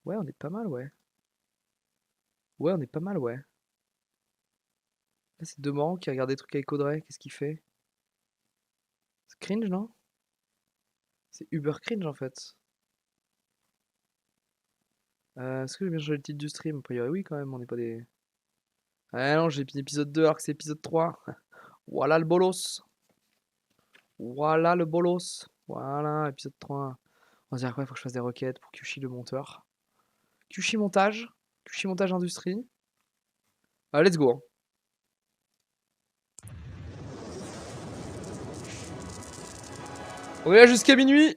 Ouais, on est pas mal, ouais. Ouais, on est pas mal, ouais. Là, c'est Demorand qui regarde des trucs avec Audrey. Qu'est-ce qu'il fait? C'est cringe, non? C'est Uber cringe, en fait. Est-ce que j'ai bien changé le titre du stream? A priori, oui, quand même, on n'est pas des... Ah non, j'ai épisode 2 alors que c'est épisode 3. Voilà le bolos. Voilà le bolos. Voilà, épisode 3. On va dire quoi? Il faut que je fasse des requêtes pour Kyushi le monteur. Kyushi montage. Kyushi montage industrie. Let's go, hein. On est là jusqu'à minuit.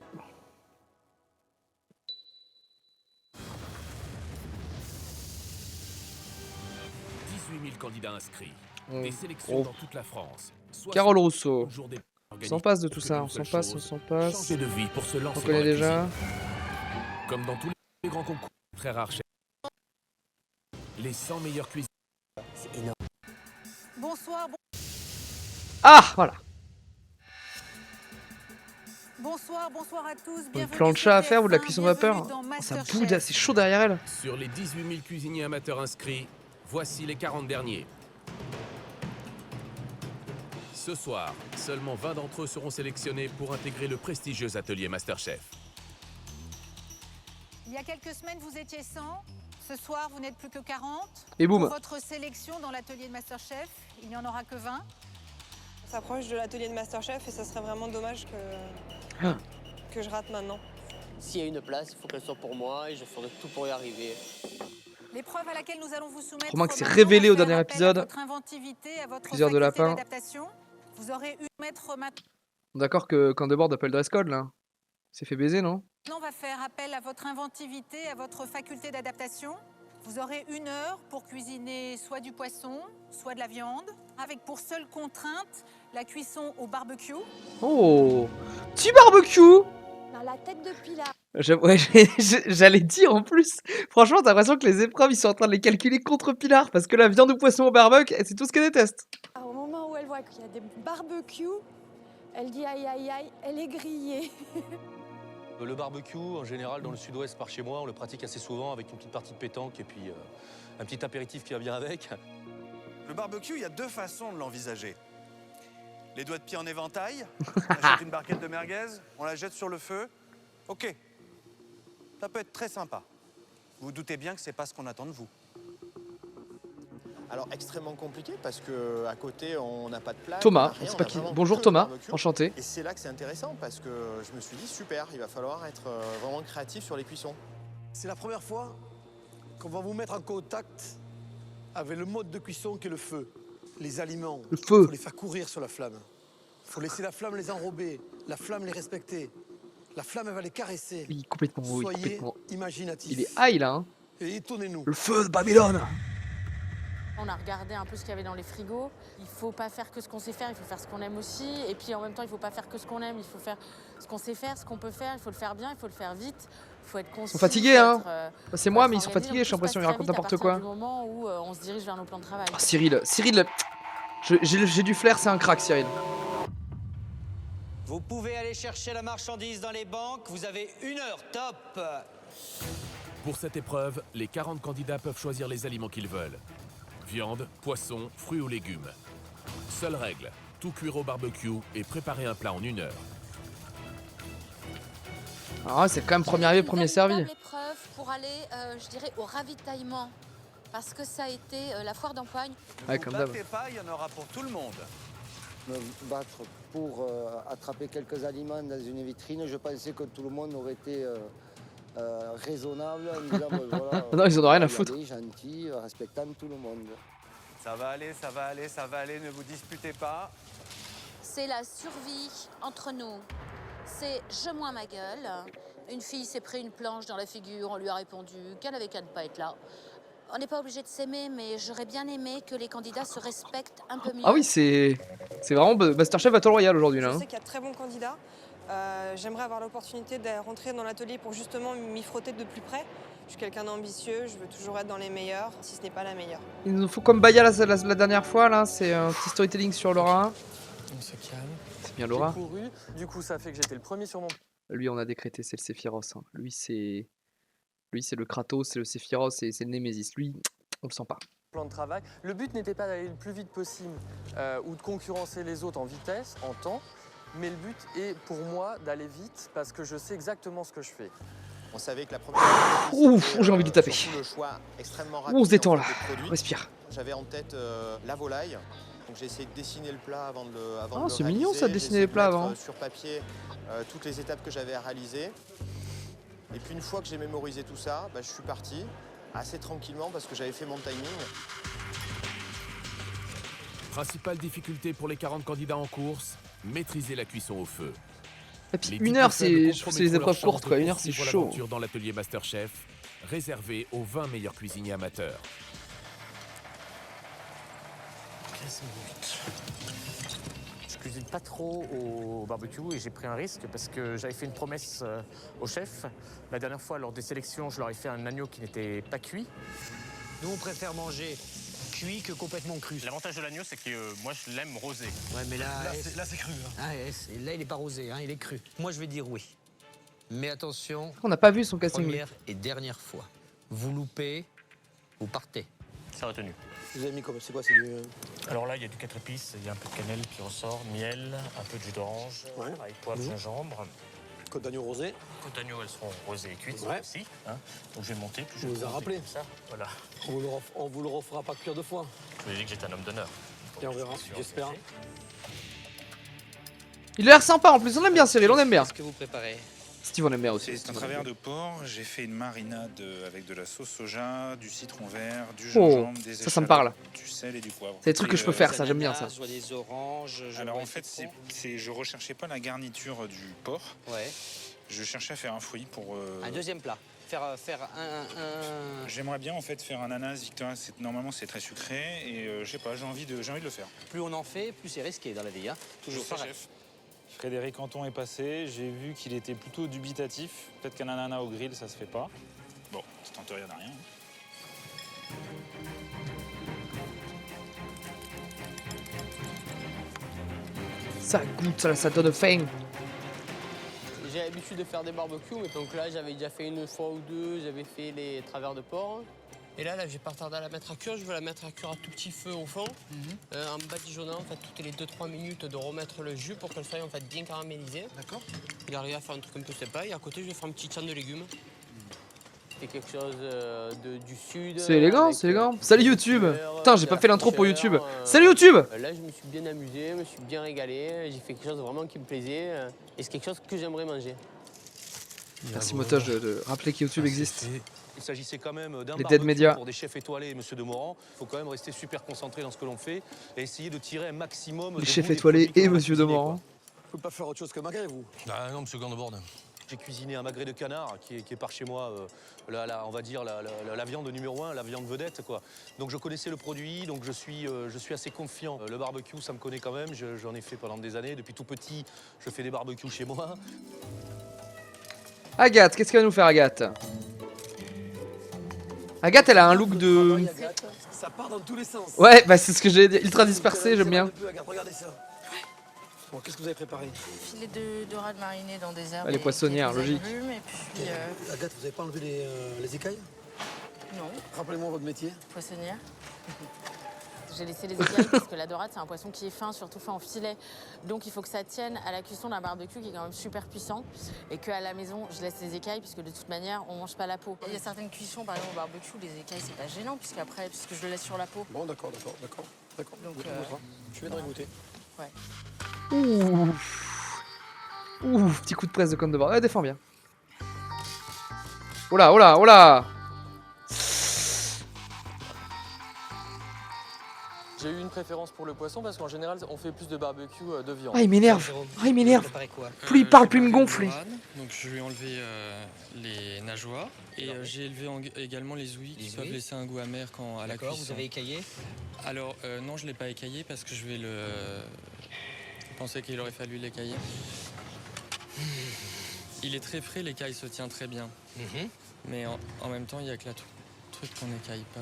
Candidats inscrits. On... Des sélections Oh. dans toute la France. Carole Rousseau. On s'en On passe de tout ça, on s'en passe, on s'en passe. Changer de vie pour se lancer On connaît dans la déjà. cuisine. Comme dans tous les grands concours, très rares. Les 100 meilleures cuisines. C'est énorme. Bonsoir, Ah, voilà. bonsoir à tous. Une Bienvenue plancha sur à faire ou de la TF1, cuisson vapeur? bienvenue dans Oh, ça Masterchef. boude, c'est chaud derrière elle. Sur les 18 000 cuisiniers amateurs inscrits, voici les 40 derniers. Ce soir, seulement 20 d'entre eux seront sélectionnés pour intégrer le prestigieux atelier Masterchef. Il y a quelques semaines, vous étiez 100. Ce soir, vous n'êtes plus que 40. Et boum. Pour votre sélection dans l'atelier de Masterchef, il n'y en aura que 20. On s'approche de l'atelier de Masterchef et ça serait vraiment dommage que je rate maintenant. S'il y a une place, il faut qu'elle soit pour moi et je ferai tout pour y arriver. L'épreuve à laquelle nous allons vous soumettre. Romain qui s'est maintenant révélé va au faire dernier appel épisode. À votre inventivité, à votre Cuiseur de faculté lapin. d'adaptation. Vous aurez eu maître maintenant. D'accord que quand Debord appelle dress code là. C'est fait baiser, non? On va faire appel à votre inventivité, à votre faculté d'adaptation. Vous aurez 1 heure pour cuisiner soit du poisson, soit de la viande, avec pour seule contrainte la cuisson au barbecue. Oh, petit barbecue. Dans la tête de Pilar. Ouais, j'allais dire en plus. Franchement, t'as l'impression que les épreuves, ils sont en train de les calculer contre Pilar. Parce que la viande ou poisson au barbecue, c'est tout ce qu'elle déteste. Au moment où elle voit qu'il y a des barbecues, elle dit aïe aïe aïe, elle est grillée. Le barbecue, en général, dans le sud-ouest, par chez moi, on le pratique assez souvent avec une petite partie de pétanque et puis un petit apéritif qui va bien avec. Le barbecue, il y a 2 façons de l'envisager. Les doigts de pied en éventail, on achète une barquette de merguez, on la jette sur le feu. Ok, ça peut être très sympa. Vous doutez bien que c'est pas ce qu'on attend de vous. Alors extrêmement compliqué parce que à côté on n'a pas de plage. Thomas, rien, c'est on pas a qui. vraiment Bonjour que le Thomas, barbecue. enchanté. Et c'est là que c'est intéressant parce que je me suis dit super, il va falloir être vraiment créatif sur les cuissons. C'est la première fois qu'on va vous mettre en contact avec le mode de cuisson qu'est le feu. Les aliments, Le feu. il faut les faire courir sur la flamme. Il faut laisser la flamme les enrober, la flamme les respecter. La flamme, elle va les caresser. Oui, complètement, oui, Soyez complètement. imaginatifs. Il est high là, hein. Et étonnez-nous. Le feu de Babylone. On a regardé un peu ce qu'il y avait dans les frigos. Il faut pas faire que ce qu'on sait faire, il faut faire ce qu'on aime aussi. Et puis en même temps, il faut pas faire que ce qu'on aime, il faut faire ce qu'on sait faire, ce qu'on peut faire. Il faut le faire bien, il faut le faire vite. Il faut être concis. Ils sont fatigués, hein. Être, C'est moi, faut mais ils être sont organisé. fatigués, j'ai Donc, tout l'impression, se ils passe racontent très n'importe vite à quoi. partir du moment où on se dirige vers nos plans de travail. Oh, Cyril, j'ai du flair, c'est un crack, Cyril. Vous pouvez aller chercher la marchandise dans les banques, vous avez 1 heure, top. Pour cette épreuve, les 40 candidats peuvent choisir les aliments qu'ils veulent. Viande, poisson, fruits ou légumes. Seule règle, tout cuire au barbecue et préparer un plat en 1 heure. Ah, c'est quand même premier arrivé, premier servi. C'est une véritable épreuve pour aller, je dirais, au ravitaillement. Parce que ça a été la foire d'empoigne. Ne vous battez pas, il y en aura pour tout le monde. Me battre pour attraper quelques aliments dans une vitrine, je pensais que tout le monde aurait été raisonnable en disant voilà, Non, ils en ont rien à y foutre. aller, gentil, respectant tout le monde. Ça va aller, ça va aller, ça va aller, ne vous disputez pas. C'est la survie entre nous. C'est je moins ma gueule. Une fille s'est pris une planche dans la figure, on lui a répondu qu'elle avait qu'à ne pas être là. On n'est pas obligé de s'aimer, mais j'aurais bien aimé que les candidats se respectent un peu mieux. Ah oui, c'est vraiment Masterchef Battle Royale aujourd'hui là. Je Hein. sais qu'il y a de très bons candidats. J'aimerais avoir l'opportunité de rentrer dans l'atelier pour justement m'y frotter de plus près. Je suis quelqu'un d'ambitieux, je veux toujours être dans les meilleurs, si ce n'est pas la meilleure. Il nous faut comme Baya la dernière fois là, c'est un petit storytelling sur Laura. On se calme. C'est bien Laura. J'ai couru, du coup ça fait que j'étais le premier sur mon... Lui on a décrété c'est le Sephiroth. Hein. Lui c'est Lui, c'est le Kratos, c'est le Sephiroth, c'est le Nemesis. Lui, on le sent pas. Plan de travail. Le but n'était pas d'aller le plus vite possible ou de concurrencer les autres en vitesse, en temps, mais le but est pour moi d'aller vite parce que je sais exactement ce que je fais. On savait que la première Ouf, j'ai envie de taper. le choix extrêmement On se détend là. des produits. Respire. J'avais en tête la volaille. Donc j'ai essayé de dessiner le plat avant de le Ah, c'est mignon ça de dessiner les plats avant. sur papier toutes les étapes que j'avais à réaliser. Et puis une fois que j'ai mémorisé tout ça, je suis parti assez tranquillement parce que j'avais fait mon timing. Principale difficulté pour les 40 candidats en course, maîtriser la cuisson au feu. Et puis Les 1 heure, 10 personnes c'est les épreuves courtes quoi. 1 heure, c'est poursuivre chaud. l'aventure dans l'atelier Masterchef, réservé aux 20 meilleurs cuisiniers amateurs. 15 minutes. Je cuisine pas trop au barbecue et j'ai pris un risque parce que j'avais fait une promesse au chef. La dernière fois, lors des sélections, je leur ai fait un agneau qui n'était pas cuit. Nous, on préfère manger cuit que complètement cru. L'avantage de l'agneau, c'est que moi, je l'aime rosé. Ouais, mais là c'est cru. Hein. Ah, là, il n'est pas rosé, hein, il est cru. Moi, je vais dire oui. Mais attention, On n'a pas vu son casting. première et dernière fois. Vous loupez, vous partez. Ça a retenu. Vous avez mis quoi? C'est quoi? C'est du... Alors là, il y a du 4 épices, il y a un peu de cannelle qui ressort, miel, un peu de jus d'orange, Ouais. avec poivre, gingembre. Côte d'agneau rosé. Côte d'agneau, elles seront rosées et cuites Ouais. aussi. Hein. Donc je vais monter, puis je On vais vous a monter rappelé. comme ça. Voilà. On vous le refera pas cuire 2 fois. Je vous ai dit que j'étais un homme d'honneur. Et on verra, Je suis j'espère. engagé. Il a l'air sympa en plus. On aime bien Cyril, on aime bien. Qu'est-ce que vous préparez? Steve, on aime bien aussi. C'est un travers de porc. J'ai fait une marinade avec de la sauce soja, du citron vert, du Oh, gingembre, des ça me échalotes, parle. du sel et du poivre. C'est des trucs que je peux faire, ça, j'aime bien ça. Je vois des oranges. Alors en fait, je recherchais pas la garniture du porc. Ouais. Je cherchais à faire un fruit pour. Un deuxième plat. Faire un... J'aimerais bien en fait faire un ananas, Victor. Normalement, c'est très sucré et je sais pas, j'ai envie de le faire. Plus on en fait, plus c'est risqué dans la vie. Hein. Toujours Je sais, pareil. chef. Frédéric Canton est passé, j'ai vu qu'il était plutôt dubitatif. Peut-être qu'un ananas au grill, ça se fait pas. Bon, tu tentes rien à rien. Ça goûte, ça donne faim. J'ai l'habitude de faire des barbecues, mais donc là j'avais déjà fait une fois ou deux, j'avais fait les travers de porc. Et là, j'ai pas tardé à la mettre à cuire, je vais la mettre à cuire à tout petit feu au fond, en badigeonnant en fait toutes les 2-3 minutes de remettre le jus pour qu'elle soit en fait bien caramélisée. D'accord. Il arrive à faire un truc un peu sympa et à côté je vais faire un petit tian de légumes. C'est quelque chose du sud. C'est élégant, avec, c'est élégant. Salut YouTube. Putain, j'ai de pas la fait l'intro pour fraîcheur, YouTube. Salut YouTube. Là, je me suis bien amusé, je me suis bien régalé. J'ai fait quelque chose vraiment qui me plaisait et c'est quelque chose que j'aimerais manger. Merci Motoge de rappeler que YouTube existe. Il s'agissait quand même d'un Les dead barbecue media. pour des chefs étoilés, monsieur Demorand. Il faut quand même rester super concentré dans ce que l'on fait et essayer de tirer un maximum de Les chefs goût des étoilés produits et qu'on va Monsieur cuisiner, Demorand. quoi. Vous pouvez pas faire autre chose que magret, vous? Ah non, monsieur Gandebord. J'ai cuisiné un magret de canard qui est par chez moi, on va dire la viande numéro 1, la viande vedette, quoi. Donc je connaissais le produit, donc je suis assez confiant. Le barbecue, ça me connaît quand même, j'en ai fait pendant des années. Depuis tout petit, je fais des barbecues chez moi. Agathe, qu'est-ce qu'elle va nous faire Agathe? Agathe, elle a un look de... Ça part dans tous les sens. Ouais, bah c'est ce que j'ai dit. Ultra dispersé, j'aime bien. Regardez ça. Bon, qu'est-ce que vous avez préparé? Filet de dorade mariné dans des herbes. Ah, les poissonnières, logique. Et puis, Agathe, vous avez pas enlevé les écailles? non, Rappelez-moi votre métier. poissonnière. J'ai laissé les écailles parce que la dorade, c'est un poisson qui est fin, surtout fin en filet. Donc il faut que ça tienne à la cuisson d'un barbecue qui est quand même super puissant. Et qu'à la maison, je laisse les écailles puisque de toute manière, on mange pas la peau. Il y a certaines cuissons, par exemple au barbecue, les écailles, c'est pas gênant puisque je le laisse sur la peau. Bon, d'accord. Donc, Je viendrai goûter. Ouais. Ouh. Ouh, petit coup de presse de compte de bord. Elle défend bien. Oh là, oh là, oh là. J'ai eu une préférence pour le poisson parce qu'en général, on fait plus de barbecue de viande. Ah, il m'énerve. Ah, il m'énerve. Plus il parle, plus il me gonfle. lui. Donc je lui ai enlevé les nageoires et j'ai élevé également les ouïes qui peuvent laisser un goût amer à la cuisson. Vous avez écaillé? Alors non, je ne l'ai pas écaillé parce que je vais le... Je pensais qu'il aurait fallu l'écailler. Il est très frais, l'écaille se tient très bien. Mais en même temps, il y a que la truc qu'on n'écaille pas.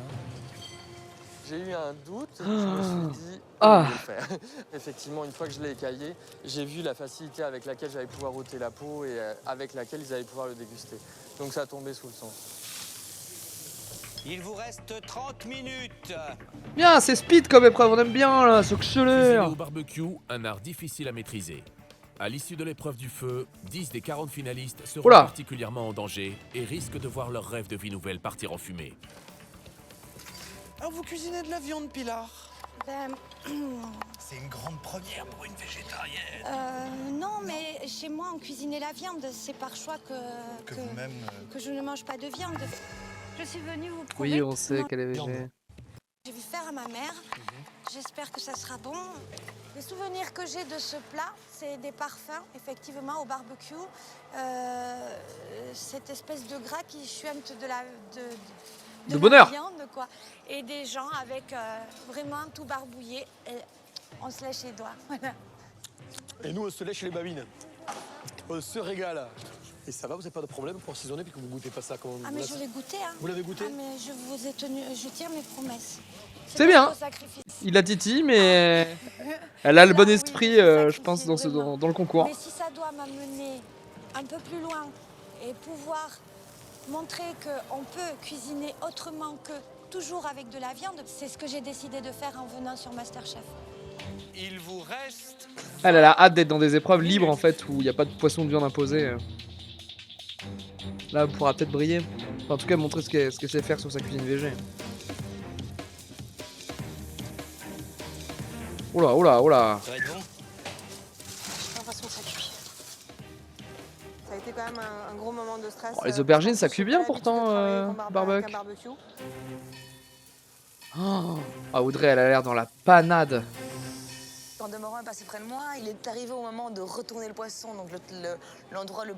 J'ai eu un doute, je me suis dit, Ah. je vais le faire. Effectivement, une fois que je l'ai écaillé, j'ai vu la facilité avec laquelle j'allais pouvoir ôter la peau et avec laquelle ils allaient pouvoir le déguster. Donc ça a tombé sous le sens. Il vous reste 30 minutes. Bien, c'est speed comme épreuve, on aime bien là, ce Cuisiner accélère. au barbecue, un art difficile à maîtriser. À l'issue de l'épreuve du feu, 10 des 40 finalistes seront Oula. particulièrement en danger et risquent de voir leur rêve de vie nouvelle partir en fumée. Alors vous cuisinez de la viande, Pilar? Ben, C'est une grande première pour une végétarienne. non, mais chez moi, on cuisinait la viande. C'est par choix Que vous-même... que je ne mange pas de viande. Je suis venue vous prouver. Oui, on sait qu'elle est végé. J'ai vu faire à ma mère. J'espère que ça sera bon. Les souvenirs que j'ai de ce plat, c'est des parfums, effectivement, au barbecue. Cette espèce de gras qui chuinte de bonheur. la viande, quoi. Et des gens avec vraiment tout barbouillé. Et on se lèche les doigts. Voilà. Et nous, on se lèche les babines. On se régale. Et ça va, vous n'avez pas de problème pour assaisonner puis que vous goûtez pas ça comme Ah, mais je l'ai goûté, hein. Vous l'avez goûté? Ah, mais je vous ai tenu, je tiens mes promesses. C'est bien. pas un sacrifice. Il a titi, mais elle a le bon esprit, je pense, dans le concours. Mais si ça doit m'amener un peu plus loin et pouvoir montrer qu'on peut cuisiner autrement que toujours avec de la viande, c'est ce que j'ai décidé de faire en venant sur MasterChef. Il vous reste... Elle a hâte d'être dans des épreuves libres en fait, où il n'y a pas de poisson de viande imposé. Là, elle pourra peut-être briller. Enfin, en tout cas, montrer ce qu'elle sait faire sur sa cuisine végé. Oula, oula, oula. Ça va être bon? J'ai l'impression que ça cuit. Ça a été quand même un gros moment de stress. Oh, les aubergines, ça cuit bien pourtant, barbecue. barbecue. Oh. Ah, Audrey, elle a l'air dans la panade. Quand Demeurant est passé près de moi, il est arrivé au moment de retourner le poisson, donc l'endroit le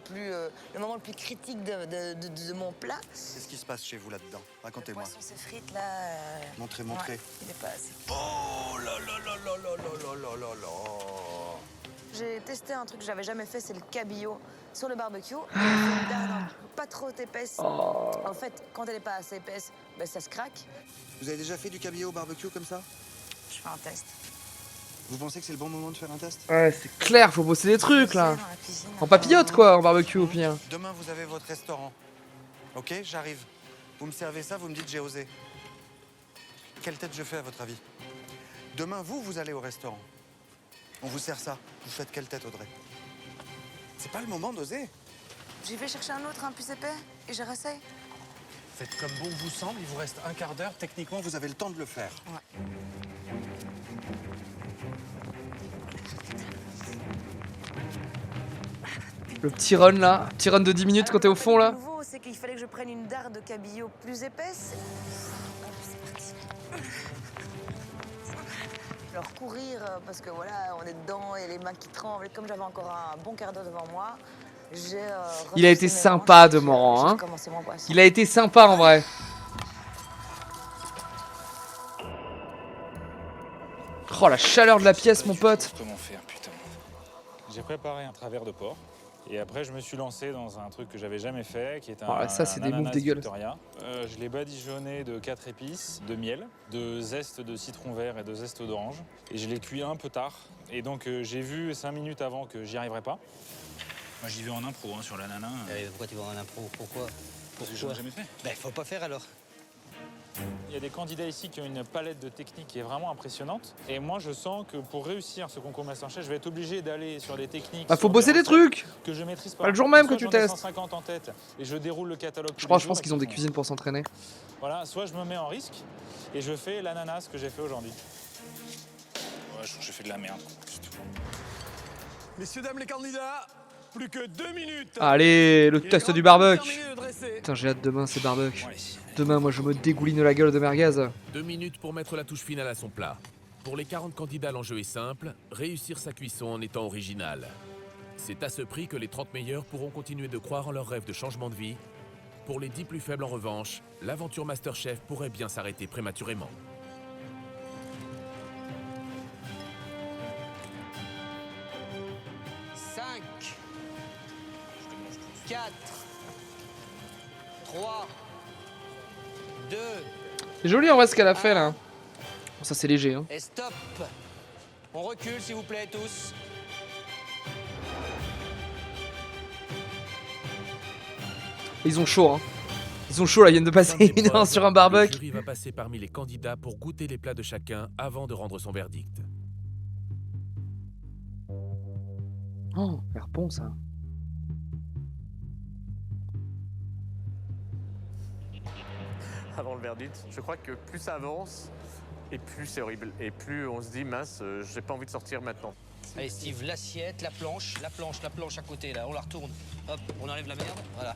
moment le plus critique de mon plat. Qu'est-ce qui se passe chez vous là-dedans? Le Racontez-moi. poisson s'effrite là. Montrez. Ouais, il est pas assez. Oh là là là là là là là là là. J'ai testé un truc que j'avais jamais fait, c'est le cabillaud sur le barbecue. J'ai fait une dinde pas trop épaisse. Oh. En fait, quand elle est pas assez épaisse, ben, ça se craque. Vous avez déjà fait du cabillaud au barbecue comme ça? Je fais un test. Vous pensez que c'est le bon moment de faire un test? Ouais, c'est clair, faut bosser des trucs là. En papillote quoi, en barbecue au pire. Demain, vous avez votre restaurant. Ok, j'arrive. Vous me servez ça, vous me dites j'ai osé. Quelle tête je fais à votre avis? Demain, vous allez au restaurant. On vous sert ça. Vous faites quelle tête, Audrey? C'est pas le moment d'oser. J'y vais chercher un autre, un plus épais, et je réessaye. Faites comme bon vous semble, il vous reste un quart d'heure. Techniquement, vous avez le temps de le faire. Ouais. Le petit run là, petit run de 10 minutes quand t'es au fond là. Le nouveau, c'est qu'il fallait que je prenne une dinde de cabillaud plus épaisse. C'est parti. Alors courir, parce que voilà, on est dedans et les mains qui tremblent. Et comme j'avais encore un bon quart d'heure devant moi, j'ai... Il a été sympa de Morand, hein. Il a été sympa en vrai. Oh la chaleur de la pièce mon pote. Comment faire, putain. J'ai préparé un travers de porc. Et après, je me suis lancé dans un truc que j'avais jamais fait, qui est un ça, c'est des moves ananas dégueulasses. Victoria. Je l'ai badigeonné de 4 épices, de miel, de zeste de citron vert et de zeste d'orange. Et je l'ai cuit un peu tard. Et donc, j'ai vu 5 minutes avant que j'y arriverais pas. Moi, j'y vais en impro sur l'ananas. Pourquoi tu vas en impro? Pourquoi? Parce que j'en ai jamais fait. Ben, faut pas faire alors. Il y a des candidats ici qui ont une palette de techniques qui est vraiment impressionnante. Et moi, je sens que pour réussir ce concours Masterchef, je vais être obligé d'aller sur des techniques. Bah faut bosser des trucs. Que je maîtrise pas. Pas le jour même Soit que tu j'en ai testes. 150 en tête et je déroule le catalogue. Je pense qu'ils ont des cuisines pour s'entraîner. Voilà, soit je me mets en risque et je fais l'ananas que j'ai fait aujourd'hui. Ouais, je trouve que j'ai fait de la merde. Messieurs, dames, les candidats, plus que 2 minutes. Allez, le test du barbecue. terminé de dresser. Putain, j'ai hâte demain, c'est barbecue. Demain, moi, je me dégouline la gueule de merguez. 2 minutes pour mettre la touche finale à son plat. Pour les 40 candidats, l'enjeu est simple, réussir sa cuisson en étant original. C'est à ce prix que les 30 meilleurs pourront continuer de croire en leur rêve de changement de vie. Pour les 10 plus faibles en revanche, l'aventure Masterchef pourrait bien s'arrêter prématurément. Cinq, 4, 3, 2, C'est joli en vrai ce qu'elle a fait là. Bon, ça c'est léger hein. et stop. On recule s'il vous plaît tous. Ils ont chaud hein. Ils sont chauds là, ils viennent de Fin passer de une heure l'épreuve, sur un Le barbecue. jury va passer parmi les candidats pour goûter les plats de chacun avant de rendre son verdict. Oh, l'air bon ça. Avant le verdict, je crois que plus ça avance, et plus c'est horrible. Et plus on se dit, mince, j'ai pas envie de sortir maintenant. Allez Steve, l'assiette, la planche à côté là, on la retourne. Hop, on enlève la merde, voilà.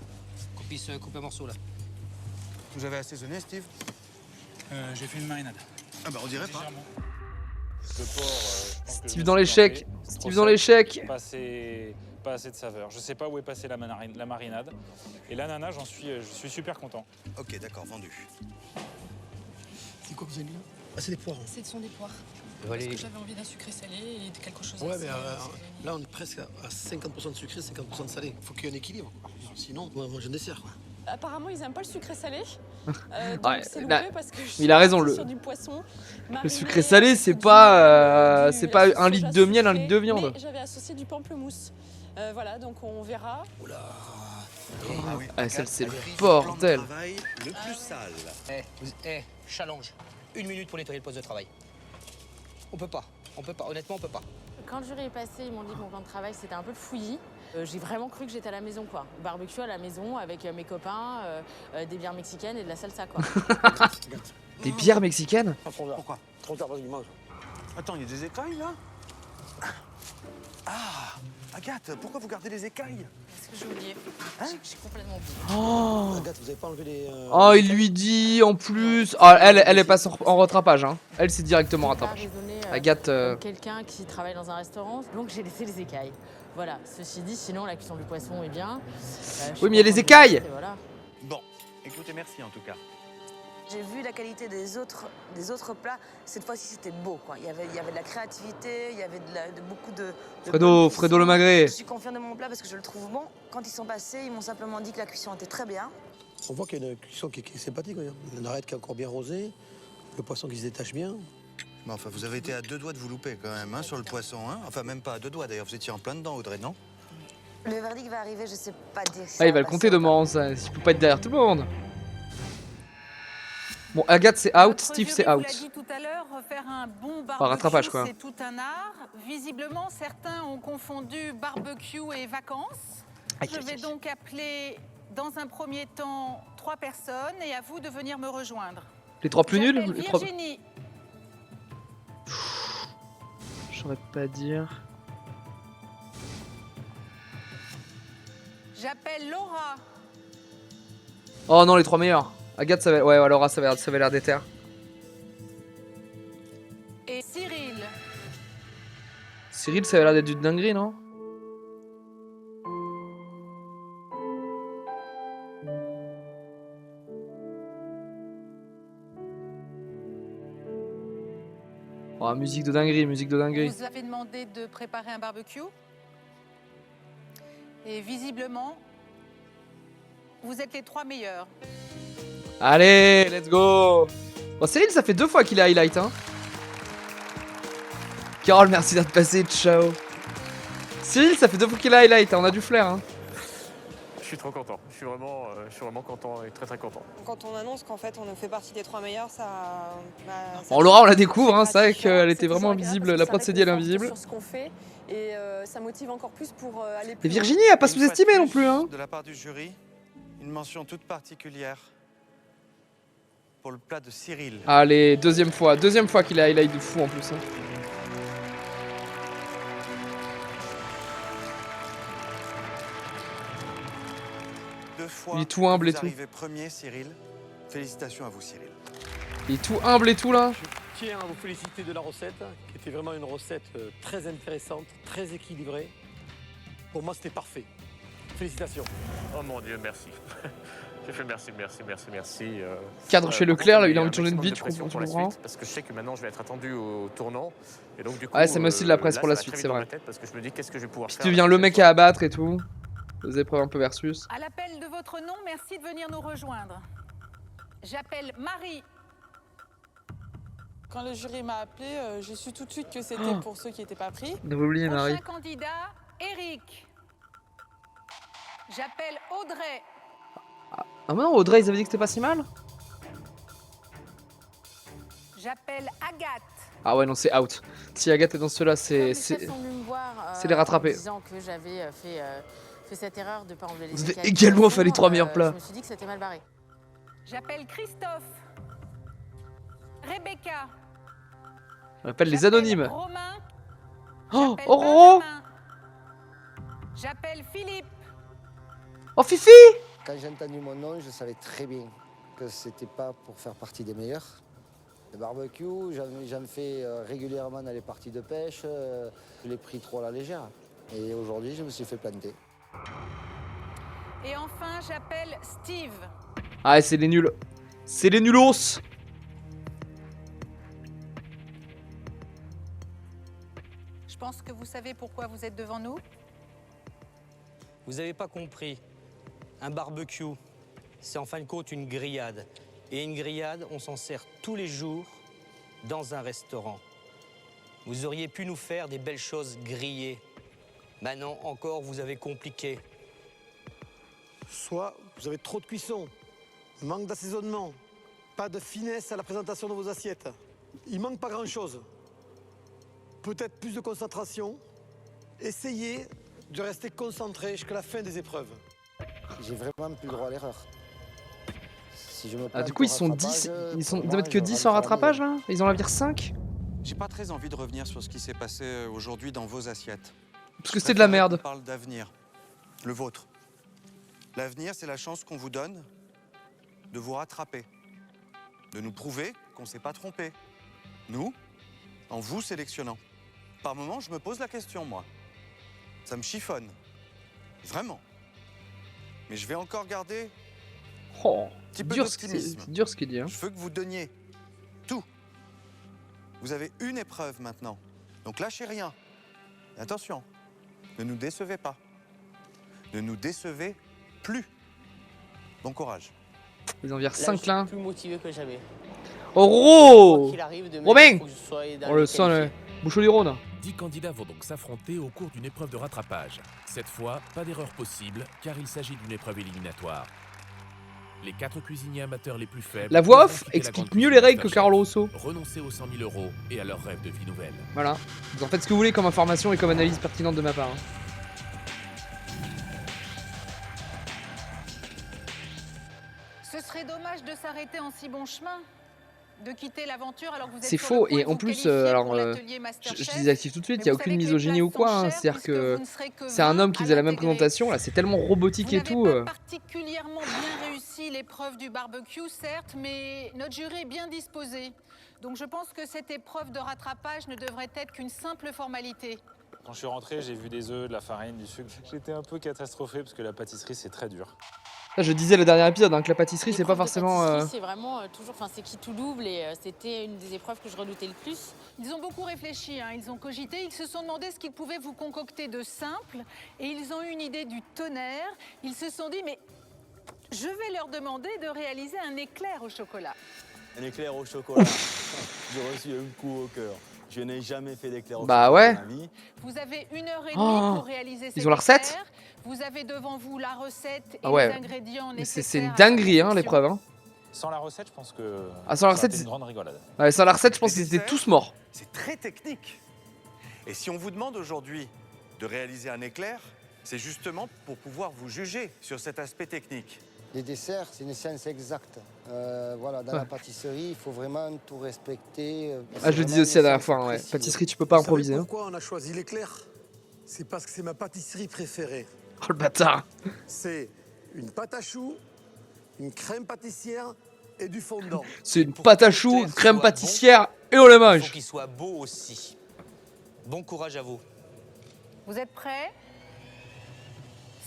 Qu'on puisse couper un morceau là. Vous avez assaisonné, Steve? J'ai fait une marinade. Ah bah on dirait pas. Le porc, je pense que je Steve me dans suis l'échec. planté. C'est Steve trop dans sec. l'échec. Pas assez de saveur. Je sais pas où est passée la marinade. Et l'ananas, je suis super content. Ok, d'accord, vendu. C'est quoi que vous avez mis là? Ah, c'est des poires. Ce sont des poires. Parce que j'avais envie d'un sucré salé et de quelque chose Ouais, mais là, on est presque à 50% de sucré, 50% de salé. Il faut qu'il y ait un équilibre. Sinon, moi, j'ai un dessert. Quoi. Apparemment, ils n'aiment pas le sucré salé. Ouais, c'est là, loupé parce que il a raison, sur du poisson le sucré salé, c'est pas un litre de miel, un litre de viande. Mais j'avais associé du pamplemousse. Voilà, donc on verra. Ah, celle, c'est le bordel. Le plus sale. Challenge. 1 minute pour nettoyer le poste de travail. On peut pas, honnêtement on peut pas. Quand le jury est passé, ils m'ont dit que mon plan de travail c'était un peu le fouillis. J'ai vraiment cru que j'étais à la maison, quoi. Barbecue à la maison avec mes copains, des bières mexicaines et de la salsa, quoi. Des bières mexicaines? Pourquoi? Trop tard, vas-y, mange. Attends, il y a des écailles là? Ah, Agathe, pourquoi vous gardez les écailles? Parce que j'ai oublié. J'ai complètement oublié. Oh. Agathe, vous avez pas enlevé les. Oh, il lui dit en plus. Oh, elle est pas en rattrapage, hein. Elle, c'est directement rattrapage. Agathe. Quelqu'un qui travaille dans un restaurant, donc j'ai laissé les écailles. Voilà, ceci dit, sinon la cuisson du poisson est bien. Oui, mais il y a les écailles! Voilà. Bon, écoutez, merci en tout cas. J'ai vu la qualité des autres plats. Cette fois-ci, c'était beau, quoi. Il y avait de la créativité, il y avait beaucoup de Fredo Le Magret. Je suis confiante de mon plat parce que je le trouve bon. Quand ils sont passés, ils m'ont simplement dit que la cuisson était très bien. On voit qu'il y a une cuisson qui est sympathique. Regarde. Une arête qui est encore bien rosée, le poisson qui se détache bien. Mais enfin, vous avez été à 2 doigts de vous louper quand même, hein, sur le poisson, hein. Enfin, même pas à 2 doigts d'ailleurs, vous étiez en plein dedans, Audrey, non? Le verdict va arriver, je sais pas dire. Ah, il va le compter demain, ça. Il peut pas être derrière tout le monde. Bon, Agathe, c'est out. Steve, c'est out. Vous l'a dit tout à l'heure, faire un bon Par rattrapage, quoi. barbecue, c'est tout un art. Visiblement, certains ont confondu barbecue et vacances. Je vais donc appeler, dans un premier temps, 3 personnes et à vous de venir me rejoindre. Les 3 plus nuls? J'appelle Les 3... Virginie. Je saurais pas dire. J'appelle Laura. Oh non, les 3 meilleurs. Agathe, ça va... Ouais, Laura, ça avait l'air déter. Et Cyril. Cyril, ça avait l'air d'être du dinguerie, non? Oh, musique de dinguerie, musique de dinguerie. Vous avez demandé de préparer un barbecue. Et visiblement, vous êtes les 3 meilleurs. Allez, let's go. Bon, Cyril, ça fait 2 fois qu'il est highlight, hein. Carole, merci d'être passé, ciao. Cyril, ça fait 2 fois qu'il est highlight, hein. On a du flair, hein. Je suis trop content. Je suis vraiment content et très très content. Quand on annonce qu'en fait on fait partie des 3 meilleurs, ça. Bon, Laura, on la découvre, hein. C'est vrai qu'elle était vraiment invisible. La prod s'est dit, elle est invisible. Sur ce qu'on fait et ça motive encore plus pour aller plus Et Virginie, elle a pas sous-estimé non plus, hein. De la part du jury, une mention toute particulière pour le plat de Cyril. Allez, deuxième fois qu'il est highlight de fou en plus, hein. Il est tout humble et tout. Vous arrivez premier, Cyril. Félicitations à vous, Cyril. Il est tout humble et tout là. Je tiens à vous féliciter de la recette, qui était vraiment une recette très intéressante, très équilibrée. Pour moi, c'était parfait. Félicitations. Oh mon Dieu, merci. J'ai fait merci. Cadre chez Leclerc, là, il a envie de changer de maximum beat, je pression comprends. pour la suite, parce que je sais que maintenant je vais être attendu au tournant. Et donc, du coup, Ouais, ça met aussi de la presse là, pour la ça va suite, très c'est vite dans vrai. ma tête, parce que je me dis qu'est-ce que je vais pouvoir Si faire. tu deviens le mec à abattre et tout. Les épreuves un peu versus. À l'appel de votre nom, merci de venir nous rejoindre. J'appelle Marie. Quand le jury m'a appelé, j'ai su tout de suite que c'était pour ceux qui n'étaient pas pris. J'avais oublié Marie. Prochain candidat, Eric. J'appelle Audrey. Ah non, Audrey, ils avaient dit que c'était pas si mal. J'appelle Agathe. Ah ouais, non, c'est out. Si Agathe est dans ceux-là, c'est Sont venus me voir, les rattraper. en disant que j'avais fait cette erreur de ne pas enlever les Vous avez écailles également du fait les poisson, 3 meilleurs plats. Je me suis dit que c'était mal barré. J'appelle Christophe. Rebecca. On appelle les anonymes. Romain. Oh, J'appelle Aurore. Benjamin. J'appelle Philippe. Oh, Fifi. Quand j'ai entendu mon nom, je savais très bien que c'était pas pour faire partie des meilleurs. Le barbecue, j'en fais régulièrement dans les parties de pêche. Je l'ai pris trop à la légère. Et aujourd'hui, je me suis fait planter. Et enfin, j'appelle Steve. Ah, c'est les nuls. C'est les nulos. Je pense que vous savez pourquoi vous êtes devant nous. Vous n'avez pas compris. Un barbecue, c'est en fin de compte une grillade. Et une grillade, on s'en sert tous les jours dans un restaurant. Vous auriez pu nous faire des belles choses grillées. Maintenant, encore, vous avez compliqué. Soit vous avez trop de cuisson, manque d'assaisonnement, pas de finesse à la présentation de vos assiettes. Il manque pas grand-chose. Peut-être plus de concentration. Essayez de rester concentré jusqu'à la fin des épreuves. J'ai vraiment plus le droit à l'erreur. Si je me Ah, plante du coup, au ils sont 10. rattrapage, Ils pour doivent moi, être que je 10 en rentre à la rattrapage là. Ils en la virent 5. J'ai pas très envie de revenir sur ce qui s'est passé aujourd'hui dans vos assiettes. Parce que c'était de la préférerais merde. qu'on parle d'avenir, le vôtre. L'avenir, c'est la chance qu'on vous donne de vous rattraper, de nous prouver qu'on ne s'est pas trompé. Nous, en vous sélectionnant. Par moments, je me pose la question, moi. Ça me chiffonne. Vraiment. Mais je vais encore garder Oh, un petit peu dur d'optimisme. c'est dur ce qu'il dit. Hein. Je veux que vous donniez tout. Vous avez une épreuve maintenant. Donc lâchez rien. Et attention, ne nous décevez pas. Ne nous décevez plus. Bon courage. Ils en virent Là, 5 je là. suis plus motivé que jamais. Oh, Quoi qu'il arrive, demain, Romain. il faut que je sois dans Oh les le sang, qualifiés. Bouchon du Rhône. 10 candidats vont donc s'affronter au cours d'une épreuve de rattrapage. Cette fois, pas d'erreur possible, car il s'agit d'une épreuve éliminatoire. Les 4 cuisiniers amateurs les plus faibles... La voix devront off quitter la explique grande mieux les cuisine règles que Masterchef, Carlo Rosso. renoncer aux 100 000 € et à leur rêve de vie nouvelle. Voilà. Vous en faites ce que vous voulez comme information et comme analyse pertinente de ma part. Hein. Ce serait dommage de s'arrêter en si bon chemin. De quitter l'aventure alors que vous êtes C'est sur faux le point et de en vous plus, qualifier alors pour l'atelier je Masterchef. désactive tout de suite, il Mais n'y a vous aucune savez que les misogynie ou places quoi. sont Hein. chères C'est-à-dire puisque que vous ne serez que c'est un 20 homme qui à faisait la même l'intégrer. présentation, là c'est tellement robotique Vous et n'avez tout. pas particulièrement bien réussi l'épreuve du barbecue, certes, mais notre jury est bien disposé. Donc je pense que cette épreuve de rattrapage ne devrait être qu'une simple formalité. Quand je suis rentré, j'ai vu des œufs, de la farine, du sucre. J'étais un peu catastrophé parce que la pâtisserie, c'est très dur. Là, je disais le dernier épisode hein, que la pâtisserie c'est pas L'épreuve de forcément. pâtisserie, c'est vraiment toujours, enfin c'est qui tout double et c'était une des épreuves que je redoutais le plus. Ils ont beaucoup réfléchi, hein, ils ont cogité, ils se sont demandé ce qu'ils pouvaient vous concocter de simple et ils ont eu une idée du tonnerre. Ils se sont dit, mais je vais leur demander de réaliser un éclair au chocolat. Un éclair au chocolat. J'ai reçu un coup au cœur. Je n'ai jamais fait d'éclair au Bah chocolat ouais. dans ma vie. Vous avez 1h30 Oh, pour réaliser cet ils ont la recette éclair. Vous avez devant vous la recette et Ah ouais. les ingrédients Mais nécessaires. c'est une à sa dinguerie hein, confection. l'épreuve. Hein. Sans la recette, je pense que. Ah, sans la ça aurait recette, été c'est- une grande rigolade. Ouais, sans la recette, je pense qu'ils étaient tous morts. C'est très technique. Et si on vous demande aujourd'hui de réaliser un éclair, c'est justement pour pouvoir vous juger sur cet aspect technique. Les desserts, c'est une science exacte. Voilà, dans Ouais. la pâtisserie, il faut vraiment tout respecter. Ah, je le disais aussi la dernière fois, hein, ouais. Pâtisserie, tu peux pas Vous savez improviser. Hein. Pourquoi on a choisi l'éclair? C'est parce que c'est ma pâtisserie préférée. Oh le bâtard. C'est une pâte à choux, une crème pâtissière et du fondant. C'est une pâte à choux, crème pâtissière et on la Il faut mange. qu'il soit beau aussi. Bon courage à vous. Vous êtes prêts?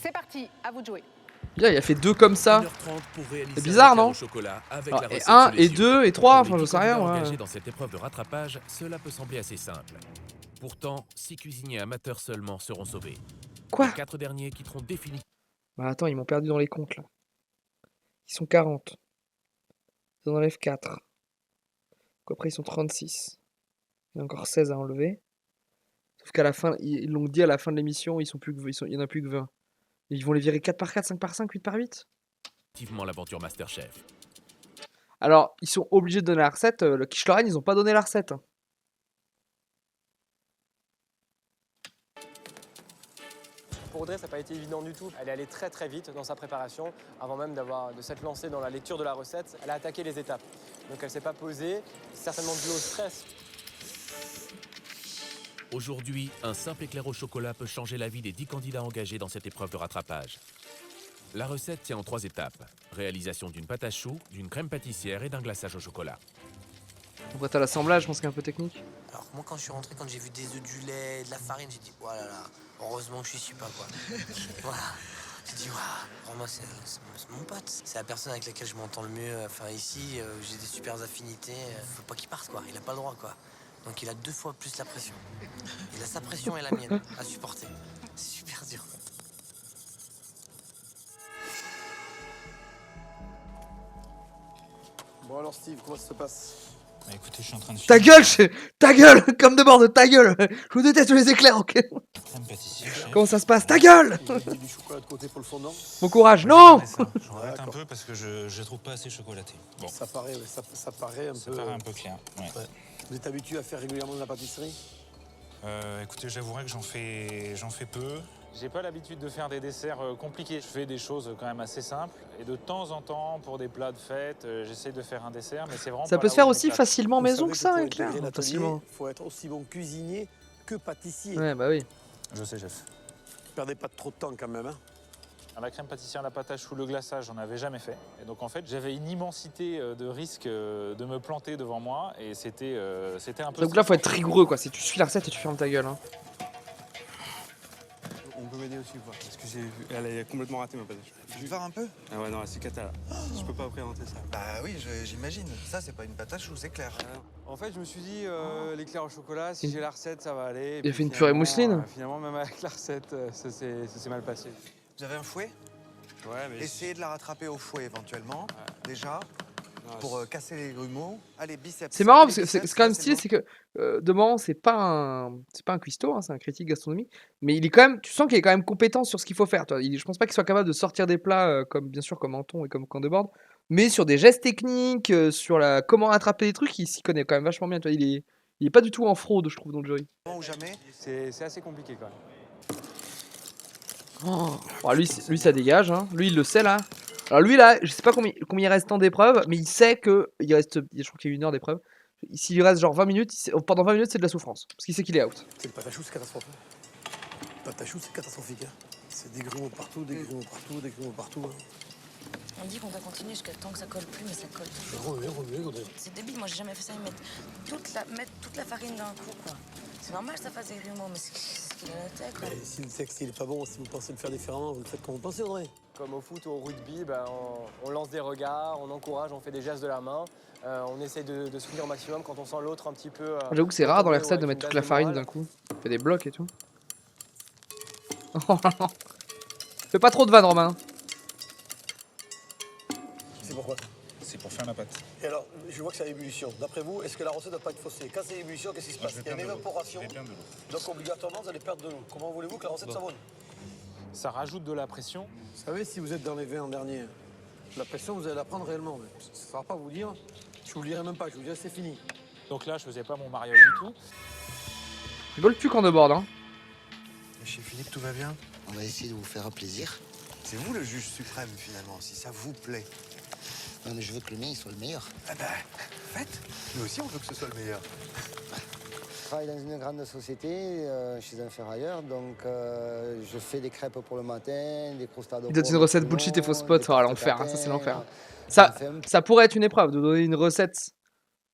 C'est parti, à vous de jouer. Bien, il a fait 2 comme ça. 1h30 pour réaliser C'est bizarre, un éclair non au chocolat avec Alors, la et recette 1 sous les et yeux. 2 et 3, Pour enfin les je 10 sais rien. candidats Ouais. engagés dans cette épreuve de rattrapage, cela peut sembler assez simple. Pourtant, 6 cuisiniers amateurs seulement seront sauvés. Quoi Les 4 derniers quitteront définitivement. Bah attends, ils m'ont perdu dans les comptes là. Ils sont 40. Ils en enlèvent 4. Donc après ils sont 36. Il y a encore 16 à enlever. Sauf qu'à la fin, ils l'ont dit à la fin de l'émission, ils sont plus que, il y en a plus que 20. Et ils vont les virer 4 par 4, 5 par 5, 8 par 8. Activement l'aventure Masterchef. Alors, ils sont obligés de donner la recette. Le quiche Lorraine, ils ont pas donné la recette. Hein. Pour Audrey, ça n'a pas été évident du tout. Elle est allée très très vite dans sa préparation. Avant même de s'être lancée dans la lecture de la recette, elle a attaqué les étapes. Donc elle ne s'est pas posée, certainement dû au stress. Aujourd'hui, un simple éclair au chocolat peut changer la vie des 10 candidats engagés dans cette épreuve de rattrapage. La recette tient en 3 étapes. Réalisation d'une pâte à choux, d'une crème pâtissière et d'un glaçage au chocolat. Après, t'as l'assemblage, je pense qu'il est un peu technique. Alors moi quand je suis rentré, quand j'ai vu des œufs, du lait, de la farine, j'ai dit oh là là, heureusement que je suis pas quoi. Voilà. J'ai dit waouh, vraiment c'est mon pote. C'est la personne avec laquelle je m'entends le mieux. Enfin ici, j'ai des super affinités. Faut pas qu'il parte quoi, il a pas le droit quoi. Donc il a 2 fois plus la pression. Il a sa pression et la mienne à supporter. C'est super dur. Bon alors Steve, comment ça se passe? Bah écoutez, je suis en train de Ta gueule, ta gueule, comme de bord, ta gueule. Je vous déteste les éclairs, ok. crème pâtissière. Comment ça se passe? Ta gueule. Du chocolat de côté pour le fondant. Bon courage, non. Je regrette un peu parce que je trouve pas assez chocolaté. Bon. Ça paraît, ouais, ça paraît un Ça peu. paraît un peu clair. Ouais. Ouais. Vous êtes habitué à faire régulièrement de la pâtisserie? Écoutez, j'avouerai que j'en fais peu. J'ai pas l'habitude de faire des desserts compliqués. Je fais des choses quand même assez simples. Et de temps en temps, pour des plats de fête, j'essaye de faire un dessert, mais c'est vraiment Ça pas peut là se faire où je aussi m'éclate. facilement maison que ça, pour avec Claire. intégrer l'atelier, Facilement. il faut être aussi bon cuisinier que pâtissier. Ouais, bah oui. Je sais, chef. Perdez pas trop de temps quand même. Hein. La crème pâtissière, la pâte à choux, le glaçage, j'en avais jamais fait. Et donc en fait, j'avais une immensité de risques de me planter devant moi. Et c'était un peu... Donc là, faut être rigoureux, quoi. Si tu suis la recette et tu fermes ta gueule. Hein. On peut m'aider aussi ou pas? Parce que elle est complètement ratée ma pâte à choux. Je vais voir un peu. Ah ouais, non, c'est cata là. Je peux pas présenter ça. Bah oui, j'imagine. Ça, c'est pas une pâte à choux, c'est clair. En fait, je me suis dit, l'éclair au chocolat, si j'ai la recette, ça va aller. Il a fait une purée mousseline. Finalement, même avec la recette, ça s'est mal passé. Vous avez un fouet? Ouais, mais... Essayez de la rattraper au fouet éventuellement, déjà, pour casser les grumeaux. Allez, biceps. C'est marrant parce que c'est quand même stylé, c'est que de moment c'est pas un cuistot, hein, c'est un critique gastronomique, mais il est quand même, tu sens qu'il est quand même compétent sur ce qu'il faut faire. Toi. Je pense pas qu'il soit capable de sortir des plats comme bien sûr comme Anton et comme Candebord, mais sur des gestes techniques, sur la comment rattraper des trucs, il s'y connaît quand même vachement bien. Toi. Il est pas du tout en fraude, je trouve, dans le jury. Ou jamais. C'est assez compliqué quand même. Oh. Bon, lui ça dégage, hein. Lui il le sait là. Alors lui là, je sais pas combien il reste en d'épreuve, mais il sait que il reste, je crois qu'il y a 1 heure d'épreuve. S'il lui reste genre 20 minutes, pendant 20 minutes c'est de la souffrance, parce qu'il sait qu'il est out. C'est le pâte à choux, c'est catastrophique. Le pâte à choux, c'est catastrophique. Hein. C'est des grumeaux partout, des grumeaux partout, des grumeaux partout. Hein. On dit qu'on doit continuer jusqu'à temps que ça colle plus, mais ça colle toujours. C'est débile, moi j'ai jamais fait ça, mettre toute la farine d'un coup, quoi. C'est normal que ça fasse des grumeaux, mais c'est ce qu'il a la tête, quoi. Si le texte il est pas bon, si vous pensez le faire différemment, vous le faites comme vous pensez, Audrey. Comme au foot ou au rugby, ben, on lance des regards, on encourage, on fait des gestes de la main. On essaie de soutenir au maximum quand on sent l'autre un petit peu... J'avoue que c'est rare dans les retomber, recettes de avec mettre une toute la base de farine morale. d'un coup. On fait des blocs et tout. Oh non. Fais pas trop de vannes, Romain. C'est pourquoi? C'est pour faire la pâte. Et alors, je vois que c'est à ébullition. D'après vous, est-ce que la recette ne doit pas être faussée? Quand c'est ébullition, qu'est-ce qui se passe? Il y a une évaporation, donc obligatoirement vous allez perdre de l'eau. Comment voulez-vous que la recette savonne? Ça rajoute de la pression. Vous savez, si vous êtes dans les vins en dernier, la pression, vous allez la prendre réellement. Ça ne sera pas vous dire, je vous le dirai même pas, je vous dirai c'est fini. Donc là, je faisais pas mon mariage du tout. Rigole plus Candebord, hein. Chez Philippe, tout va bien? On va essayer de vous faire un plaisir. C'est vous le juge suprême finalement, si ça vous plaît. Non, mais je veux que le mien il soit le meilleur. Ah bah, faites. Nous aussi, on veut que ce soit le meilleur. Je travaille dans une grande société, chez un ferrailleur, donc je fais des crêpes pour le matin, des crostades. Il donne une recette bullshit et faux spot. Oh l'enfer, hein, ça c'est l'enfer. Ça pourrait être une épreuve de donner une recette,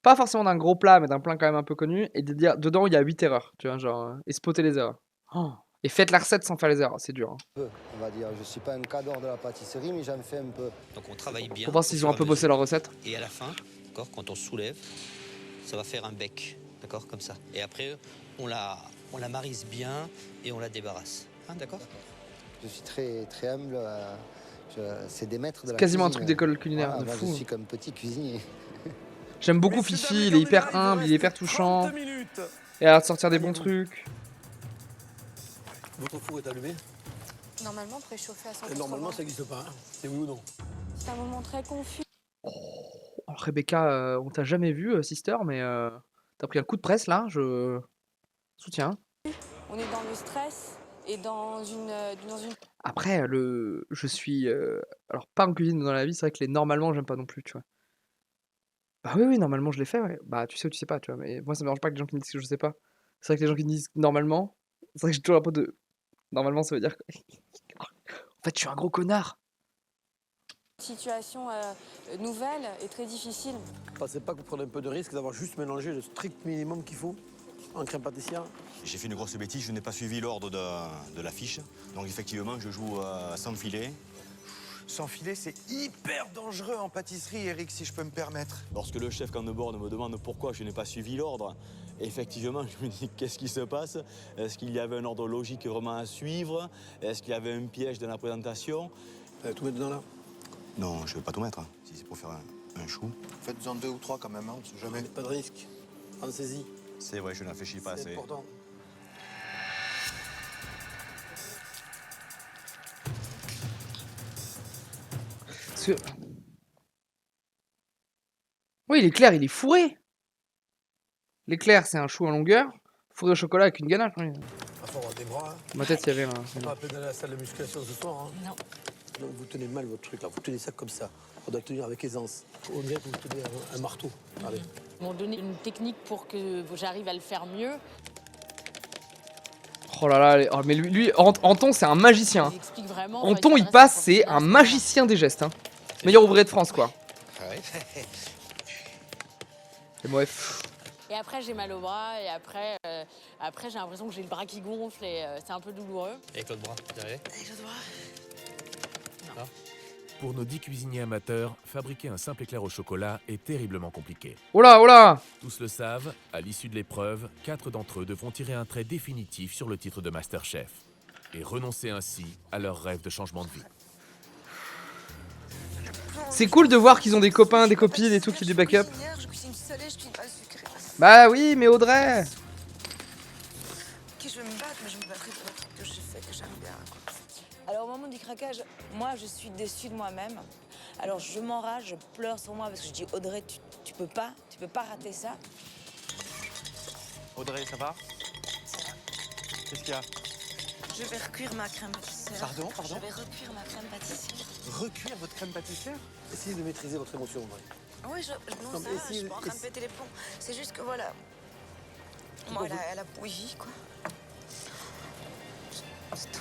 pas forcément d'un gros plat, mais d'un plat quand même un peu connu, et de dire dedans il y a 8 erreurs, tu vois, genre, et spotter les erreurs. Oh. Et faites la recette sans faire les erreurs, c'est dur. Hein. On va dire, je suis pas un cadre de la pâtisserie, mais j'en fais un peu. Donc on travaille bien. Faut voir s'ils ont un peu bossé leur recette. Et à la fin, d'accord, quand on soulève, ça va faire un bec, d'accord, comme ça. Et après, on la marise bien et on la débarrasse. Hein, d'accord? Je suis très, très humble. C'est des maîtres de la Quasiment un cuisine. truc d'école culinaire, Voilà, de moi, fou. Je suis comme petit cuisinier. J'aime beaucoup Fifi, il est hyper humble, il est hyper touchant. Et à sortir des bons trucs. Votre four est allumé? Normalement préchauffé à 100%. Et normalement, ça n'existe pas. Hein. C'est oui ou non? un moment très confus. Alors, Rebecca, on t'a jamais vu, sister, mais t'as pris un coup de presse là, je soutiens. On est dans le stress et dans une... Après, je suis alors pas en cuisine mais dans la vie, c'est vrai que les normalement j'aime pas non plus, tu vois. Bah oui, oui, normalement je l'ai fait, ouais. Bah tu sais ou tu sais pas, tu vois. Mais moi ça me dérange pas que les gens qui me disent que je sais pas. C'est vrai que les gens qui me disent normalement, c'est vrai que j'ai toujours un peu de. Normalement ça veut dire. En fait, je suis un gros connard. situation nouvelle et très difficile. Pensez pas que vous prenez un peu de risque d'avoir juste mélangé le strict minimum qu'il faut en crème pâtissière? J'ai fait une grosse bêtise, je n'ai pas suivi l'ordre de l'affiche. Donc effectivement, je joue sans filet. Sans filet, c'est hyper dangereux en pâtisserie, Eric, si je peux me permettre. Lorsque le chef quand de bord me demande pourquoi je n'ai pas suivi l'ordre, effectivement, je me dis qu'est-ce qui se passe? Est-ce qu'il y avait un ordre logique vraiment à suivre? Est-ce qu'il y avait un piège dans la présentation? Tout mettre dedans là? Non, je ne vais pas tout mettre, si c'est pour faire un chou. Faites-en 2 ou 3 quand même, on sait jamais. Pas de risque. Pensez-y. C'est vrai, je ne réfléchis pas assez. C'est important. Oui, l'éclair, il est fourré. L'éclair, c'est un chou en longueur, fourré au chocolat avec une ganache. Oui. Il faut avoir des bras. Dans ma tête, il y avait un. On va appeler dans la salle de musculation ce soir. Hein. Non. Non, vous tenez mal votre truc là, vous tenez ça comme ça. On doit tenir avec aisance. On dirait que vous tenez un marteau. Allez. Ils m'ont donné une technique pour que j'arrive à le faire mieux. Oh là là, oh, mais lui Anton, c'est un magicien. Il explique vraiment, Anton, il il passe, c'est un magicien des gestes. Hein. Meilleur ouvrier de France, quoi. Et bref. Et après, j'ai mal au bras, et après j'ai l'impression que j'ai le bras qui gonfle, et c'est un peu douloureux. Avec l'autre bras, derrière. Avec l'autre bras. Non. Pour nos 10 cuisiniers amateurs, fabriquer un simple éclair au chocolat est terriblement compliqué. Oh là, oh là! Tous le savent, à l'issue de l'épreuve, 4 d'entre eux devront tirer un trait définitif sur le titre de Masterchef et renoncer ainsi à leur rêve de changement de vie. C'est cool de voir qu'ils ont des copains, des copines et tout qui du backup. Je cuisine salé, je cuisine pas sucré. Bah oui, mais Audrey! Ok, je vais me battre, mais je me battrai pour le truc que j'ai fait, que j'aime bien. Quoi. Alors, au moment du craquage, moi, je suis déçue de moi-même. Alors, je m'enrage, je pleure sur moi parce que je dis Audrey, tu peux pas rater ça. Audrey, ça va? Ça va. Qu'est-ce qu'il y a? Je vais recuire ma crème pâtissière. Pardon? Je vais recuire ma crème pâtissière. Recuire votre crème pâtissière? Essayez de maîtriser votre émotion, Audrey. Oui, non, ça va, je suis pas en train de péter les plombs. C'est juste que voilà. Moi, elle a bouilli, quoi. C'est tout.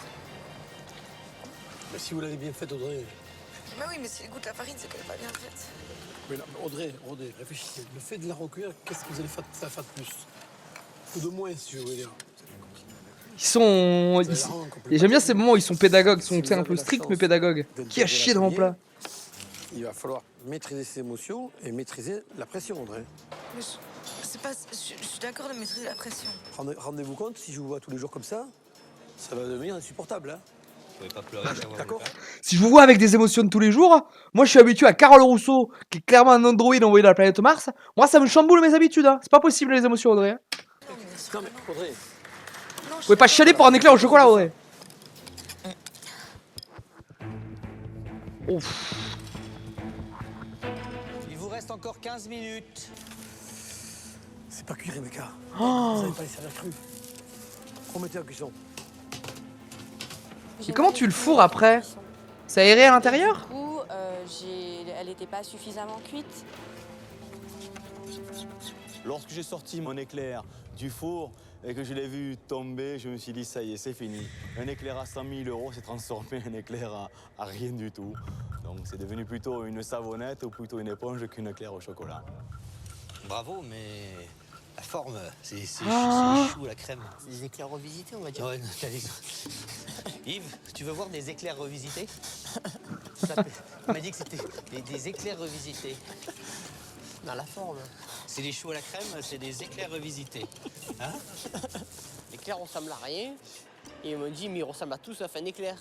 Mais si vous l'avez bien faite, Audrey. Mais oui, mais si elle goûte la farine, c'est qu'elle n'est pas bien faite. Mais là, Audrey, réfléchissez. Le fait de la recueillir, qu'est-ce que vous allez faire de plus? Ou de moins, si je veux dire. Ils sont. Et j'aime bien ces moments où ils sont pédagogues, ils sont un peu stricts mais pédagogues. Qui a chié dans mon plat? Il va falloir maîtriser ses émotions et maîtriser la pression, Audrey. Mais je suis d'accord de maîtriser la pression. Rendez-vous compte, si je vous vois tous les jours comme ça va devenir insupportable. Hein. Vous pouvez pas pleurer, d'accord. Si je vous vois avec des émotions de tous les jours, moi je suis habitué à Carole Rousseau, qui est clairement un androïde envoyé dans la planète Mars. Moi ça me chamboule mes habitudes. Hein. C'est pas possible les émotions, Audrey. Hein. Non mais Audrey. Vous pouvez pas chialer pour un éclair au chocolat, Audrey. Ouf. Il vous reste encore 15 minutes. C'est pas cuit, Rebecca. Oh. Vous n'avez pas les servir cru. Remettez en cuisson. Et comment tu le fourres après? C'est aéré à l'intérieur? Du coup, elle n'était pas suffisamment cuite. Lorsque j'ai sorti mon éclair du four et que je l'ai vu tomber, je me suis dit ça y est, c'est fini. Un éclair à 100 000 € s'est transformé en éclair à rien du tout. Donc c'est devenu plutôt une savonnette ou plutôt une éponge qu'une éclair au chocolat. Bravo, mais la forme, c'est les Ah. choux, la crème. C'est des éclairs revisités, on va dire. Ouais, non, t'as raison. Yves, tu veux voir des éclairs revisités? Il m'a dit que c'était des éclairs revisités. Dans la forme. C'est des choux à la crème, c'est des éclairs revisités. Hein? L'éclair ressemble à rien. Et il me dit, mais il ressemble à tout sauf un éclair.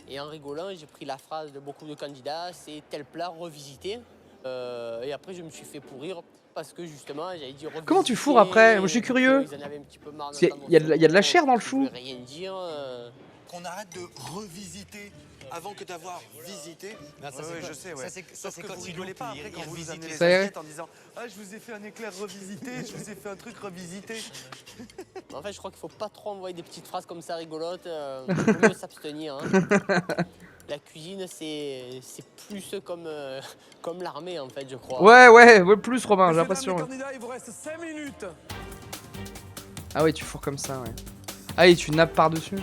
Et en rigolant, j'ai pris la phrase de beaucoup de candidats, c'est tel plat revisité. Et après, je me suis fait pourrir parce que justement, j'avais dit revisité. Comment tu fourres après? Moi je suis curieux. Ils en avaient un petit peu marre. Il y a de la chair dans le chou. Je voulais rien dire. Qu'on arrête de revisiter avant que d'avoir visité. Non, ça, Ouais, c'est ouais, pas- je sais, ça, ouais. c'est- ça, Sauf c'est que quand vous il rigolez pas loupe, après il quand vous nous amenez les Ça y est. assiettes en disant « Ah, je vous ai fait un éclair revisité, je vous ai fait un truc revisité. » En fait, je crois qu'il faut pas trop envoyer des petites phrases comme ça rigolotes. Il vaut mieux s'abstenir. Hein. La cuisine, c'est plus comme l'armée, en fait, je crois. Ouais, plus Romain, j'ai Messieurs, dames, l'impression. les Ouais. candidats, il vous reste 5 minutes. Ah ouais, tu fourres comme ça, ouais. Ah et tu nappes par-dessus.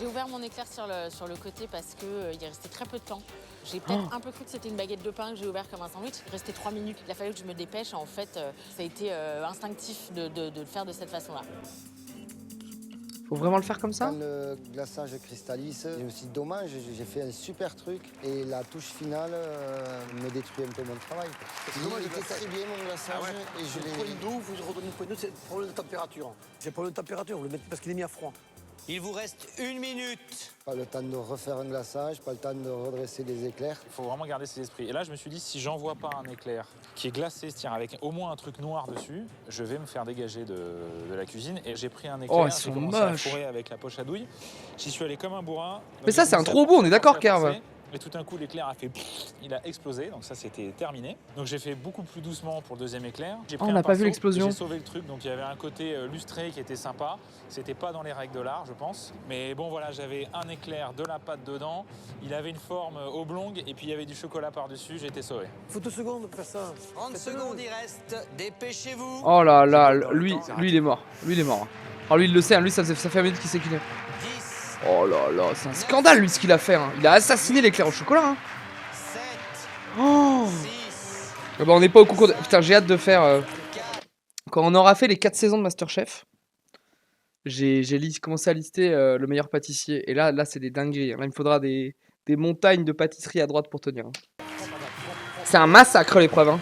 J'ai ouvert mon éclair sur le côté parce qu'il restait très peu de temps. J'ai peut-être un peu cru que c'était une baguette de pain que j'ai ouvert comme un sandwich. Il restait 3 minutes. Il a fallu que je me dépêche. En fait, ça a été instinctif de le faire de cette façon-là. Faut vraiment le faire comme ça? Quand le glaçage cristallise, je me suis dit dommage, j'ai fait un super truc et la touche finale me détruit un peu mon travail. Il était très bien mon glaçage et je Le point l'ai... d'eau, vous retenez le point d'eau, c'est le problème de température. C'est le problème de température, vous le mettez parce qu'il est mis à froid. Il vous reste 1 minute. Pas le temps de refaire un glaçage, pas le temps de redresser les éclairs. Il faut vraiment garder ses esprits. Et là, je me suis dit, si j'envoie pas un éclair qui est glacé, c'est-à-dire avec au moins un truc noir dessus, je vais me faire dégager de la cuisine. Et j'ai pris un éclair, Oh, ils j'ai sont commencé à moches. fourrer avec la poche à douille. J'y suis allé comme un bourrin. Donc Mais ça, j'ai c'est un commencé trop à beau, on est d'accord, forcer, à Kerv. forcer. Et tout d'un coup, l'éclair a fait... Il a explosé, donc ça, c'était terminé. Donc j'ai fait beaucoup plus doucement pour le deuxième éclair. J'ai Oh, pris on un n'a pas vu pinceau, l'explosion. J'ai sauvé le truc, donc il y avait un côté lustré qui était sympa. C'était pas dans les règles de l'art, je pense. Mais bon, voilà, j'avais un éclair, de la pâte dedans. Il avait une forme oblongue et puis il y avait du chocolat par-dessus. J'ai été sauvé. Il faut 2 secondes pour faire ça. 30 secondes, il reste. Dépêchez-vous. Oh là là, lui il est mort. Lui il est mort. Oh lui il le sait, hein. Lui ça fait 1 minute qu'il sait qu'il est. Oh là là, c'est un scandale lui ce qu'il a fait. Hein. Il a assassiné l'éclair au chocolat. Hein. Oh. Ah bah, on n'est pas au concours de... Putain, j'ai hâte de faire... Quand on aura fait les 4 saisons de Masterchef, j'ai commencé à lister le meilleur pâtissier. Et là c'est des dingueries. Hein. Là il me faudra des montagnes de pâtisserie à droite pour tenir. Hein. C'est un massacre l'épreuve. Hein.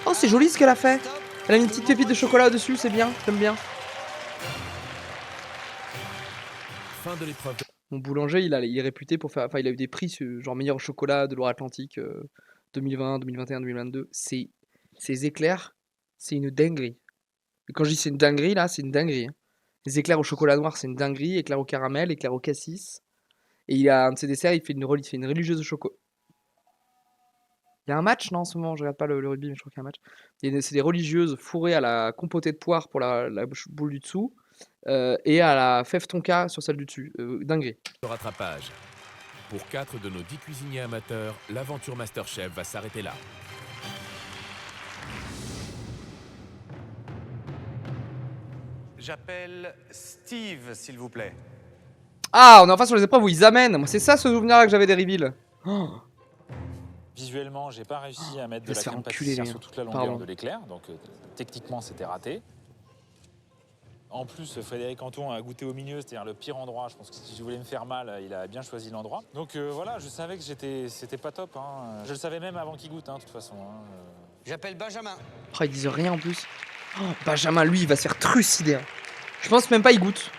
Oh c'est joli ce qu'elle a fait. Elle a mis une petite pépite de chocolat dessus, c'est bien, j'aime bien. Fin de l'épreuve. Mon boulanger, il est réputé pour faire... Enfin, il a eu des prix, genre meilleur chocolat de Loire-Atlantique 2020, 2021, 2022. Ces éclairs, c'est une dinguerie. Et quand je dis c'est une dinguerie, là, c'est une dinguerie. Hein. Les éclairs au chocolat noir, c'est une dinguerie. Éclairs au caramel, éclairs au cassis. Et il a un de ses desserts, il fait une religieuse au chocolat. Il y a un match, non, en ce moment, je regarde pas le rugby, mais je crois qu'il y a un match. C'est des religieuses fourrées à la compotée de poire pour la boule du dessous. Et à la fève tonka sur celle du dessus. Dinguerie. Le rattrapage. Pour 4 de nos 10 cuisiniers amateurs, l'aventure Masterchef va s'arrêter là. J'appelle Steve, s'il vous plaît. Ah, on est enfin sur les épreuves où ils amènent. Moi, c'est ça ce souvenir-là que j'avais des reveals. Oh. Visuellement, j'ai pas réussi à mettre Il va de la se faire crème enculer, pâtissière lui, sur toute la hein. longueur Pardon. de l'éclair, donc techniquement c'était raté. En plus, Frédéric Antoine a goûté au milieu, c'est-à-dire le pire endroit. Je pense que si je voulais me faire mal, il a bien choisi l'endroit. Donc voilà, je savais que c'était pas top. Hein. Je le savais même avant qu'il goûte, hein, de toute façon. Hein. J'appelle Benjamin. Oh, ils disent rien en plus. Oh, Benjamin, lui, il va se faire trucider. Hein. Je pense même pas il goûte.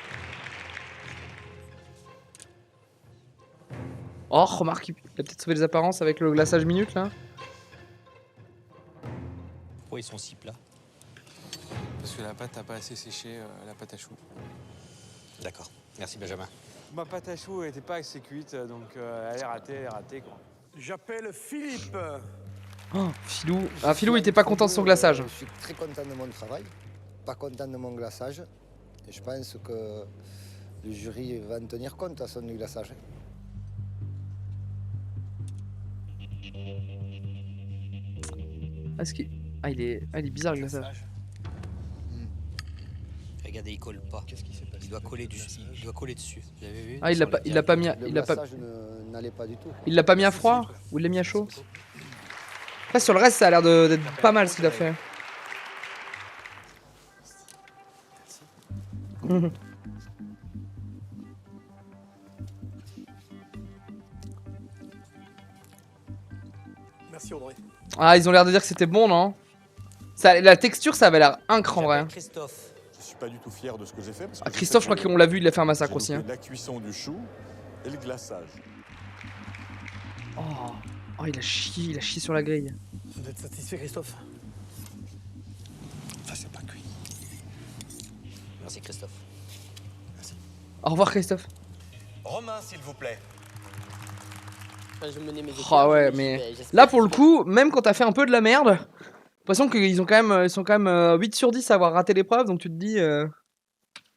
Oh, remarque, il a peut-être sauvé les apparences avec le glaçage minute là. Pourquoi ils sont si plats? Parce que la pâte n'a pas assez séché, la pâte à choux. D'accord. Merci Benjamin. Ma pâte à choux n'était pas assez cuite, donc elle est ratée, quoi. J'appelle Philippe. Oh, Philou. Ah, Philou, il était pas content de son glaçage. Je suis très content de mon travail, pas content de mon glaçage. Et je pense que le jury va en tenir compte à son du glaçage. Il est bizarre le glaçage. Regardez, il colle pas. Qu'est-ce qui s'est passé? Il doit coller dessus. Vous avez vu? Ah, il l'a pas mis. Le glaçage n'allait pas du tout. Il l'a pas mis à froid ou il l'a mis à chaud? Après, sur le reste, ça a l'air d'être pas mal ce qu'il a fait. Merci Audrey. Ah, ils ont l'air de dire que c'était bon, non? La texture, ça avait l'air incroyable. Hein. Christophe. Je suis pas du tout fier de ce que j'ai fait. Parce que Ah, Christophe, je crois qu'on l'a vu, il a fait un massacre j'ai aussi. Hein. loupé la cuisson du chou et le glaçage. Oh, il a chié sur la grille. Vous êtes satisfait, Christophe? Ça, c'est pas cuit. Merci Christophe. Au revoir Christophe. Romain, s'il vous plaît. Enfin, je menais mes éclairs, Ah ouais, je me dis, mais ben, j'espère là pour le qu'ils coup, même quand t'as fait un peu de la merde, j'ai l'impression qu'ils ont ils sont quand même 8 sur 10 à avoir raté l'épreuve, donc tu te dis. vont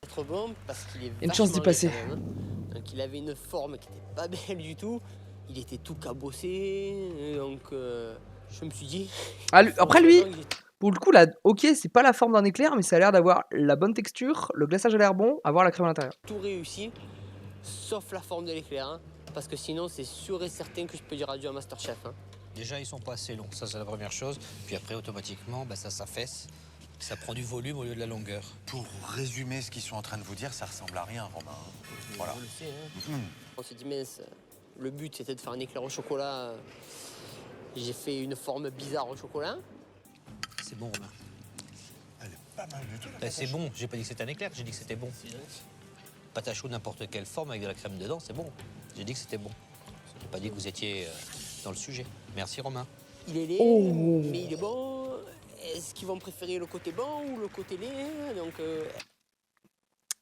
être bons parce qu'il est Une chance d'y vachement passer. laid quand même, hein. Donc il avait une forme qui était pas belle du tout. Il était tout cabossé. Donc je me suis dit. Ah, après lui, forcément, pour le coup, là, ok, c'est pas la forme d'un éclair, mais ça a l'air d'avoir la bonne texture, le glaçage a l'air bon, avoir la crème à l'intérieur. tout réussi, sauf la forme de l'éclair. Hein, parce que sinon, c'est sûr et certain que je peux dire adieu à Masterchef. Hein. Déjà, ils sont pas assez longs, ça c'est la première chose. Puis après, automatiquement, bah, ça s'affaisse. Ça prend du volume au lieu de la longueur. Pour résumer ce qu'ils sont en train de vous dire, ça ressemble à rien, Romain. Voilà. On le sait. Hein. On s'est dit, mince, le but c'était de faire un éclair au chocolat. J'ai fait une forme bizarre au chocolat. C'est bon, Romain. Elle est pas mal du tout. C'est bon, j'ai pas dit que c'était un éclair, j'ai dit que c'était bon. Pâte à choux n'importe quelle forme avec de la crème dedans, c'est bon. J'ai dit que c'était bon. J'ai pas dit que vous étiez dans le sujet. Merci Romain. Il est laid, Oh. mais il est bon. Est-ce qu'ils vont préférer le côté bon ou le côté laid? Donc,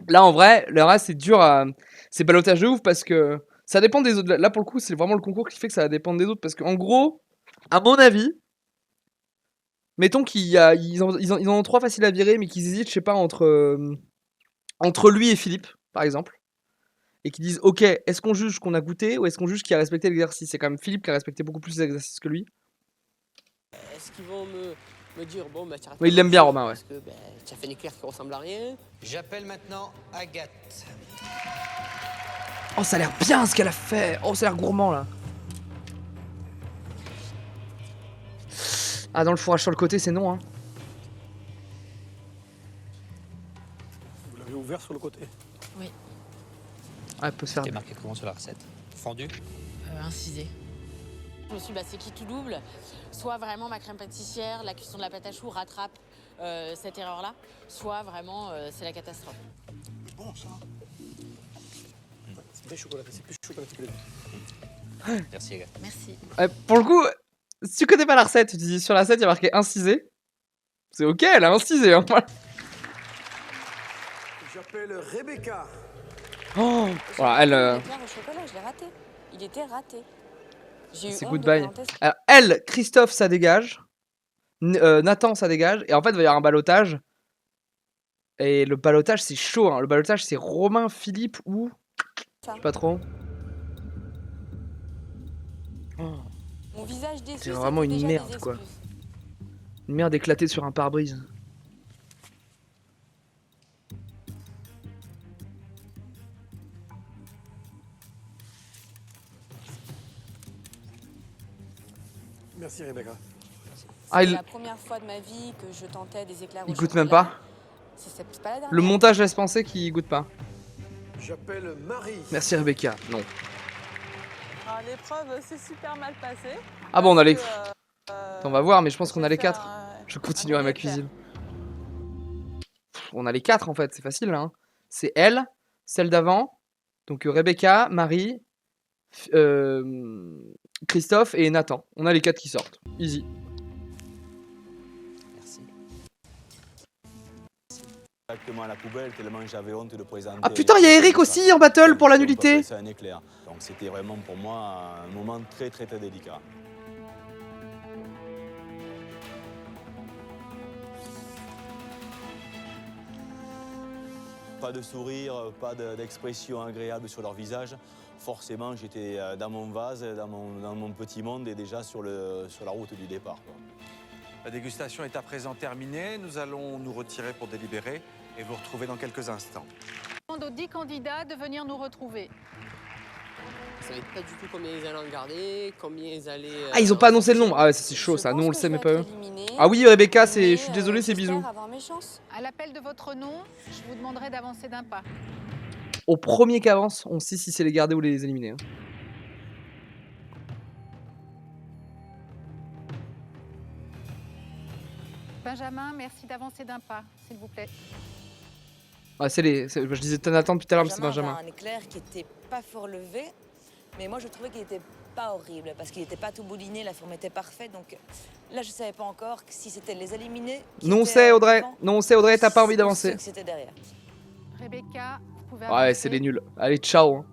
Là en vrai, le reste c'est dur à. C'est balotage de ouf parce que ça dépend des autres. Là pour le coup, c'est vraiment le concours qui fait que ça va dépendre des autres parce qu'en gros, à mon avis, mettons qu'ils en ont 3 faciles à virer, mais qu'ils hésitent, je sais pas, entre lui et Philippe, par exemple. Et qu'ils disent, ok, est-ce qu'on juge qu'on a goûté ou est-ce qu'on juge qu'il a respecté l'exercice? C'est quand même Philippe qui a respecté beaucoup plus l'exercice que lui. est-ce qu'ils vont me dire, bon, bah, tu arrêtes Oui, il pas l'aime de bien, faire Romain, ouais. Parce que tu as fait un éclair qui ressemble à rien. J'appelle maintenant Agathe. Oh, ça a l'air bien ce qu'elle a fait. Oh, ça a l'air gourmand là. Ah, dans le fourrage sur le côté, c'est non, hein. Vous l'avez ouvert sur le côté. Oui, Ah, elle peut se faire. C'était marqué comment sur la recette? Fendu? incisé. Je me suis dit, bah, c'est qui tout double? Soit vraiment ma crème pâtissière, la cuisson de la pâte à choux rattrape cette erreur-là, soit vraiment c'est la catastrophe. C'est bon ça. C'est bien chocolaté, c'est plus chocolaté que les autres. Merci Agathe. Merci. Pour le coup, si tu connais pas la recette, tu dis sur la recette, il y a marqué incisé. C'est ok, elle a incisé, hein. Voilà. J'appelle Rebecca. Oh, voilà, elle. L'éclair au chocolat, je l'ai raté. Il était raté. J'ai eu C'est honte de goodbye. présenter ça. Alors, elle, Christophe, ça dégage. Nathan, ça dégage. Et en fait, il va y avoir un ballottage. Et le ballottage, c'est chaud. Hein. Le ballottage, c'est Romain, Philippe ou. Je sais pas trop. Oh, Mon visage déçu, c'est vraiment c'était une déjà merde, des quoi. excuses. Une merde éclatée sur un pare-brise. Merci Rebecca. Ah, C'est il, la première fois de ma vie que je tentais des éclairs au il goûte chocolat. même pas. C'est pas la dernière. Le montage laisse penser qu'il goûte pas. J'appelle Marie. Merci Rebecca. Non. Alors, l'épreuve s'est super mal passée. Ah bon, on a les. parce que, On va voir, mais je pense qu'on a les j'ai fait 4. un- Je continuerai ma éclair. cuisine. On a les 4 en fait, c'est facile là. Hein. C'est elle, celle d'avant, donc Rebecca, Marie, Christophe et Nathan. On a les 4 qui sortent. Easy. Merci. Directement à la poubelle, tellement j'avais honte de présenter. Ah putain, il y a Eric aussi en battle pour la nullité. C'est un éclair. Donc c'était vraiment pour moi un moment très très très délicat. Pas de sourire, pas d'expression agréable sur leur visage. Forcément, j'étais dans mon vase, dans mon petit monde et déjà sur la route du départ, quoi. La dégustation est à présent terminée. Nous allons nous retirer pour délibérer et vous retrouver dans quelques instants. Je demande aux 10 candidats de venir nous retrouver. Je savais pas du tout combien ils allaient en garder, combien ils allaient. Ah, ils ont pas annoncé le nom. Ah ouais, ça, c'est chaud ça. Nous on le sait, mais pas eux. Ah oui, Rebecca, c'est. Je suis désolé, c'est bisous. Avoir mes chances. À l'appel de votre nom, je vous demanderai d'avancer d'un pas. Au premier qui avance, on sait si c'est les garder ou les éliminer. Hein. Benjamin, merci d'avancer d'un pas, s'il vous plaît. Ah, c'est les. Je disais Nathan depuis tout à l'heure, mais c'est Benjamin. avait un éclair qui était pas fort levé, mais moi je trouvais qu'il était pas horrible parce qu'il était pas tout bouliné, la forme était parfaite. Donc là, je savais pas encore si c'était les éliminés. Non, c'est Audrey. Non, c'est Audrey, t'as pas envie d'avancer. Que c'était derrière. Rebecca, pouvez Ouais, avancer. c'est les nuls. Allez, ciao. Hein.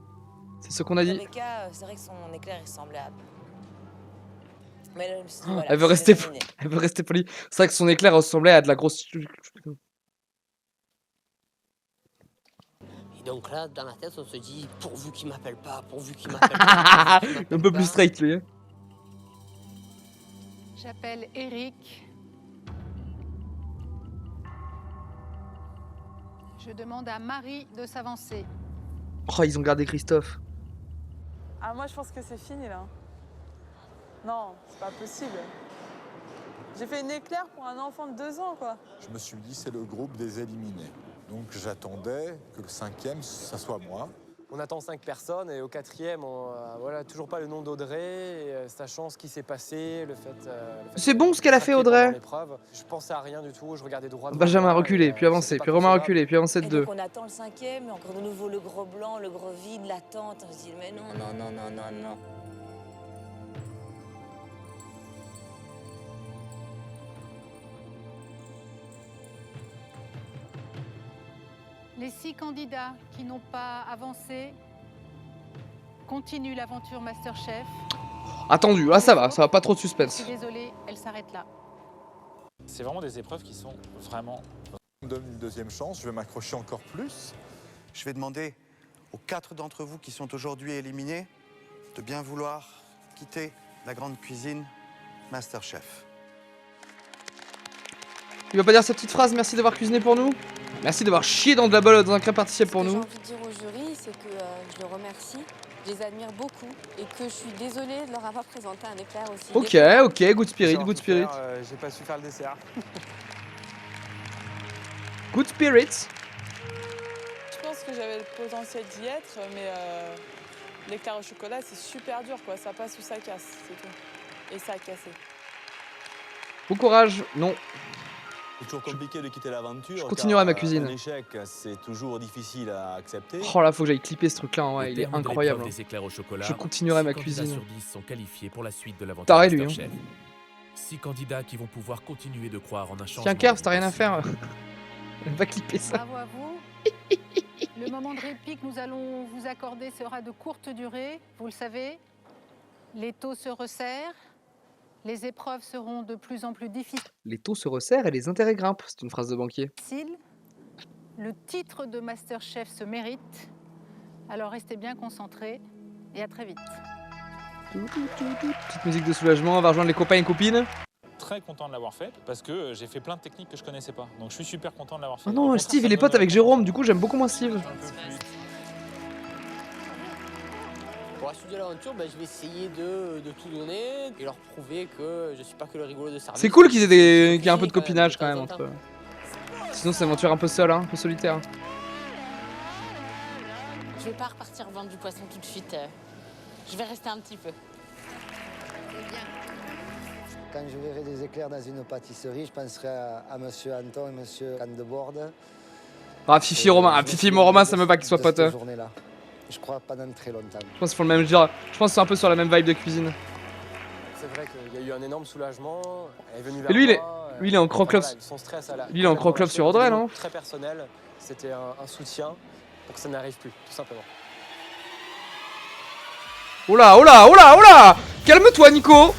C'est ce qu'on a dit. Rebecca, c'est vrai que son éclair il ressemblait à. Mais là, je me suis dit, Oh, voilà, elle veut c'est rester terminé. elle veut rester polie. C'est vrai que son éclair ressemblait à de la grosse. Et donc là, dans la tête, on se dit pourvu qu'il m'appelle pas, pourvu qu'il m'appelle pas. pourvu qu'il Un m'appelle peu plus pas. straight lui. Hein. J'appelle Eric. Je demande à Marie de s'avancer. Oh, ils ont gardé Christophe. Ah, moi, je pense que c'est fini, là. Non, c'est pas possible. J'ai fait une éclair pour un enfant de 2 ans, quoi. Je me suis dit, c'est le groupe des éliminés. Donc j'attendais que le 5e, ça soit moi. On attend 5 personnes et au 4e, voilà, toujours pas le nom d'Audrey, sachant ce qui s'est passé, le fait. C'est bon ce qu'elle a fait, craquer Audrey. pendant l'épreuve. Je pensais à rien du tout, je regardais droit. Benjamin reculé, puis avancé, puis Romain reculé, puis avancé de Et 2. donc on attend le 5e, et encore de nouveau le gros blanc, le gros vide, l'attente. On se dit, mais non, non, non, non, non, non. Les 6 candidats qui n'ont pas avancé continuent l'aventure Masterchef. Attendu, là ça va pas trop de Je suspense. suis désolée, elle s'arrête là. C'est vraiment des épreuves qui sont vraiment... On me donne une deuxième chance, je vais m'accrocher encore plus. Je vais demander aux 4 d'entre vous qui sont aujourd'hui éliminés de bien vouloir quitter la grande cuisine Masterchef. Il va pas dire cette petite phrase, merci d'avoir cuisiné pour nous. Merci d'avoir chié dans de la bolle dans un crêpe artificiel pour Ce que j'ai nous. envie de dire au jury, c'est que je les remercie, je les admire beaucoup et que je suis désolée de leur avoir présenté un éclair aussi. Ok, ok, good spirit, good spirit. J'ai pas su faire le dessert. Good spirit. Je pense que j'avais le potentiel d'y être, mais l'éclair au chocolat, c'est super dur, quoi. Ça passe ou ça casse, c'est tout. Et ça a cassé. Bon courage. Non. C'est toujours compliqué de quitter l'aventure. je continuerai car, ma cuisine. Un échec, c'est toujours difficile à accepter. Oh là, faut que j'aille clipper ce truc là, Au ouais, il est terme de incroyable. l'épreuve des éclairs au chocolat, Je continuerai ma 6 candidats cuisine. sur 10 sont qualifiés pour la suite de l'aventure Taré, lui, hein. Masterchef. 6 candidats qui vont pouvoir continuer de croire en un changement. Tiens, Kerf, t'as rien à faire. Va clipper ça. Bravo à vous. Le moment de répit que nous allons vous accorder sera de courte durée, vous le savez. Les taux se resserrent, les épreuves seront de plus en plus difficiles. Les taux se resserrent et les intérêts grimpent. C'est une phrase de banquier. Le titre de Masterchef se mérite, alors restez bien concentrés et à très vite. Petite musique de soulagement, on va rejoindre les copains et copines. Très content de l'avoir fait parce que j'ai fait plein de techniques que je connaissais pas. Donc je suis super content de l'avoir fait. Oh non, Steve il est pote avec Jérôme, du coup j'aime beaucoup moins Steve. Pour la suite de l'aventure, je vais essayer de tout donner et leur prouver que je suis pas que le rigolo de service. C'est cool qu'ils aient qu'il y ait un peu de copinage quand même entre eux. Sinon c'est une aventure un peu seule, hein, un peu solitaire. Je vais pas repartir vendre du poisson tout de suite. Je vais rester un petit peu. Quand je verrai des éclairs dans une pâtisserie, je penserai à monsieur Anton et monsieur Candeborde. Ah Fifi Romain, ah, Fifi mon Romain ça me va qu'ils soient de potes. cette journée-là. Je crois pendant très longtemps. Je pense qu'ils font le même genre. Je pense que c'est un peu sur la même vibe de cuisine. C'est vrai qu'il y a eu un énorme soulagement. Elle est venue vers Et lui, moi, lui il est en croque-love. voilà, son stress, elle a- Lui il est en croque-love sur Audrey, non? Très personnel. C'était un soutien pour que ça n'arrive plus, tout simplement. Oh là, oh là, oh là, oh là! Calme-toi Nico!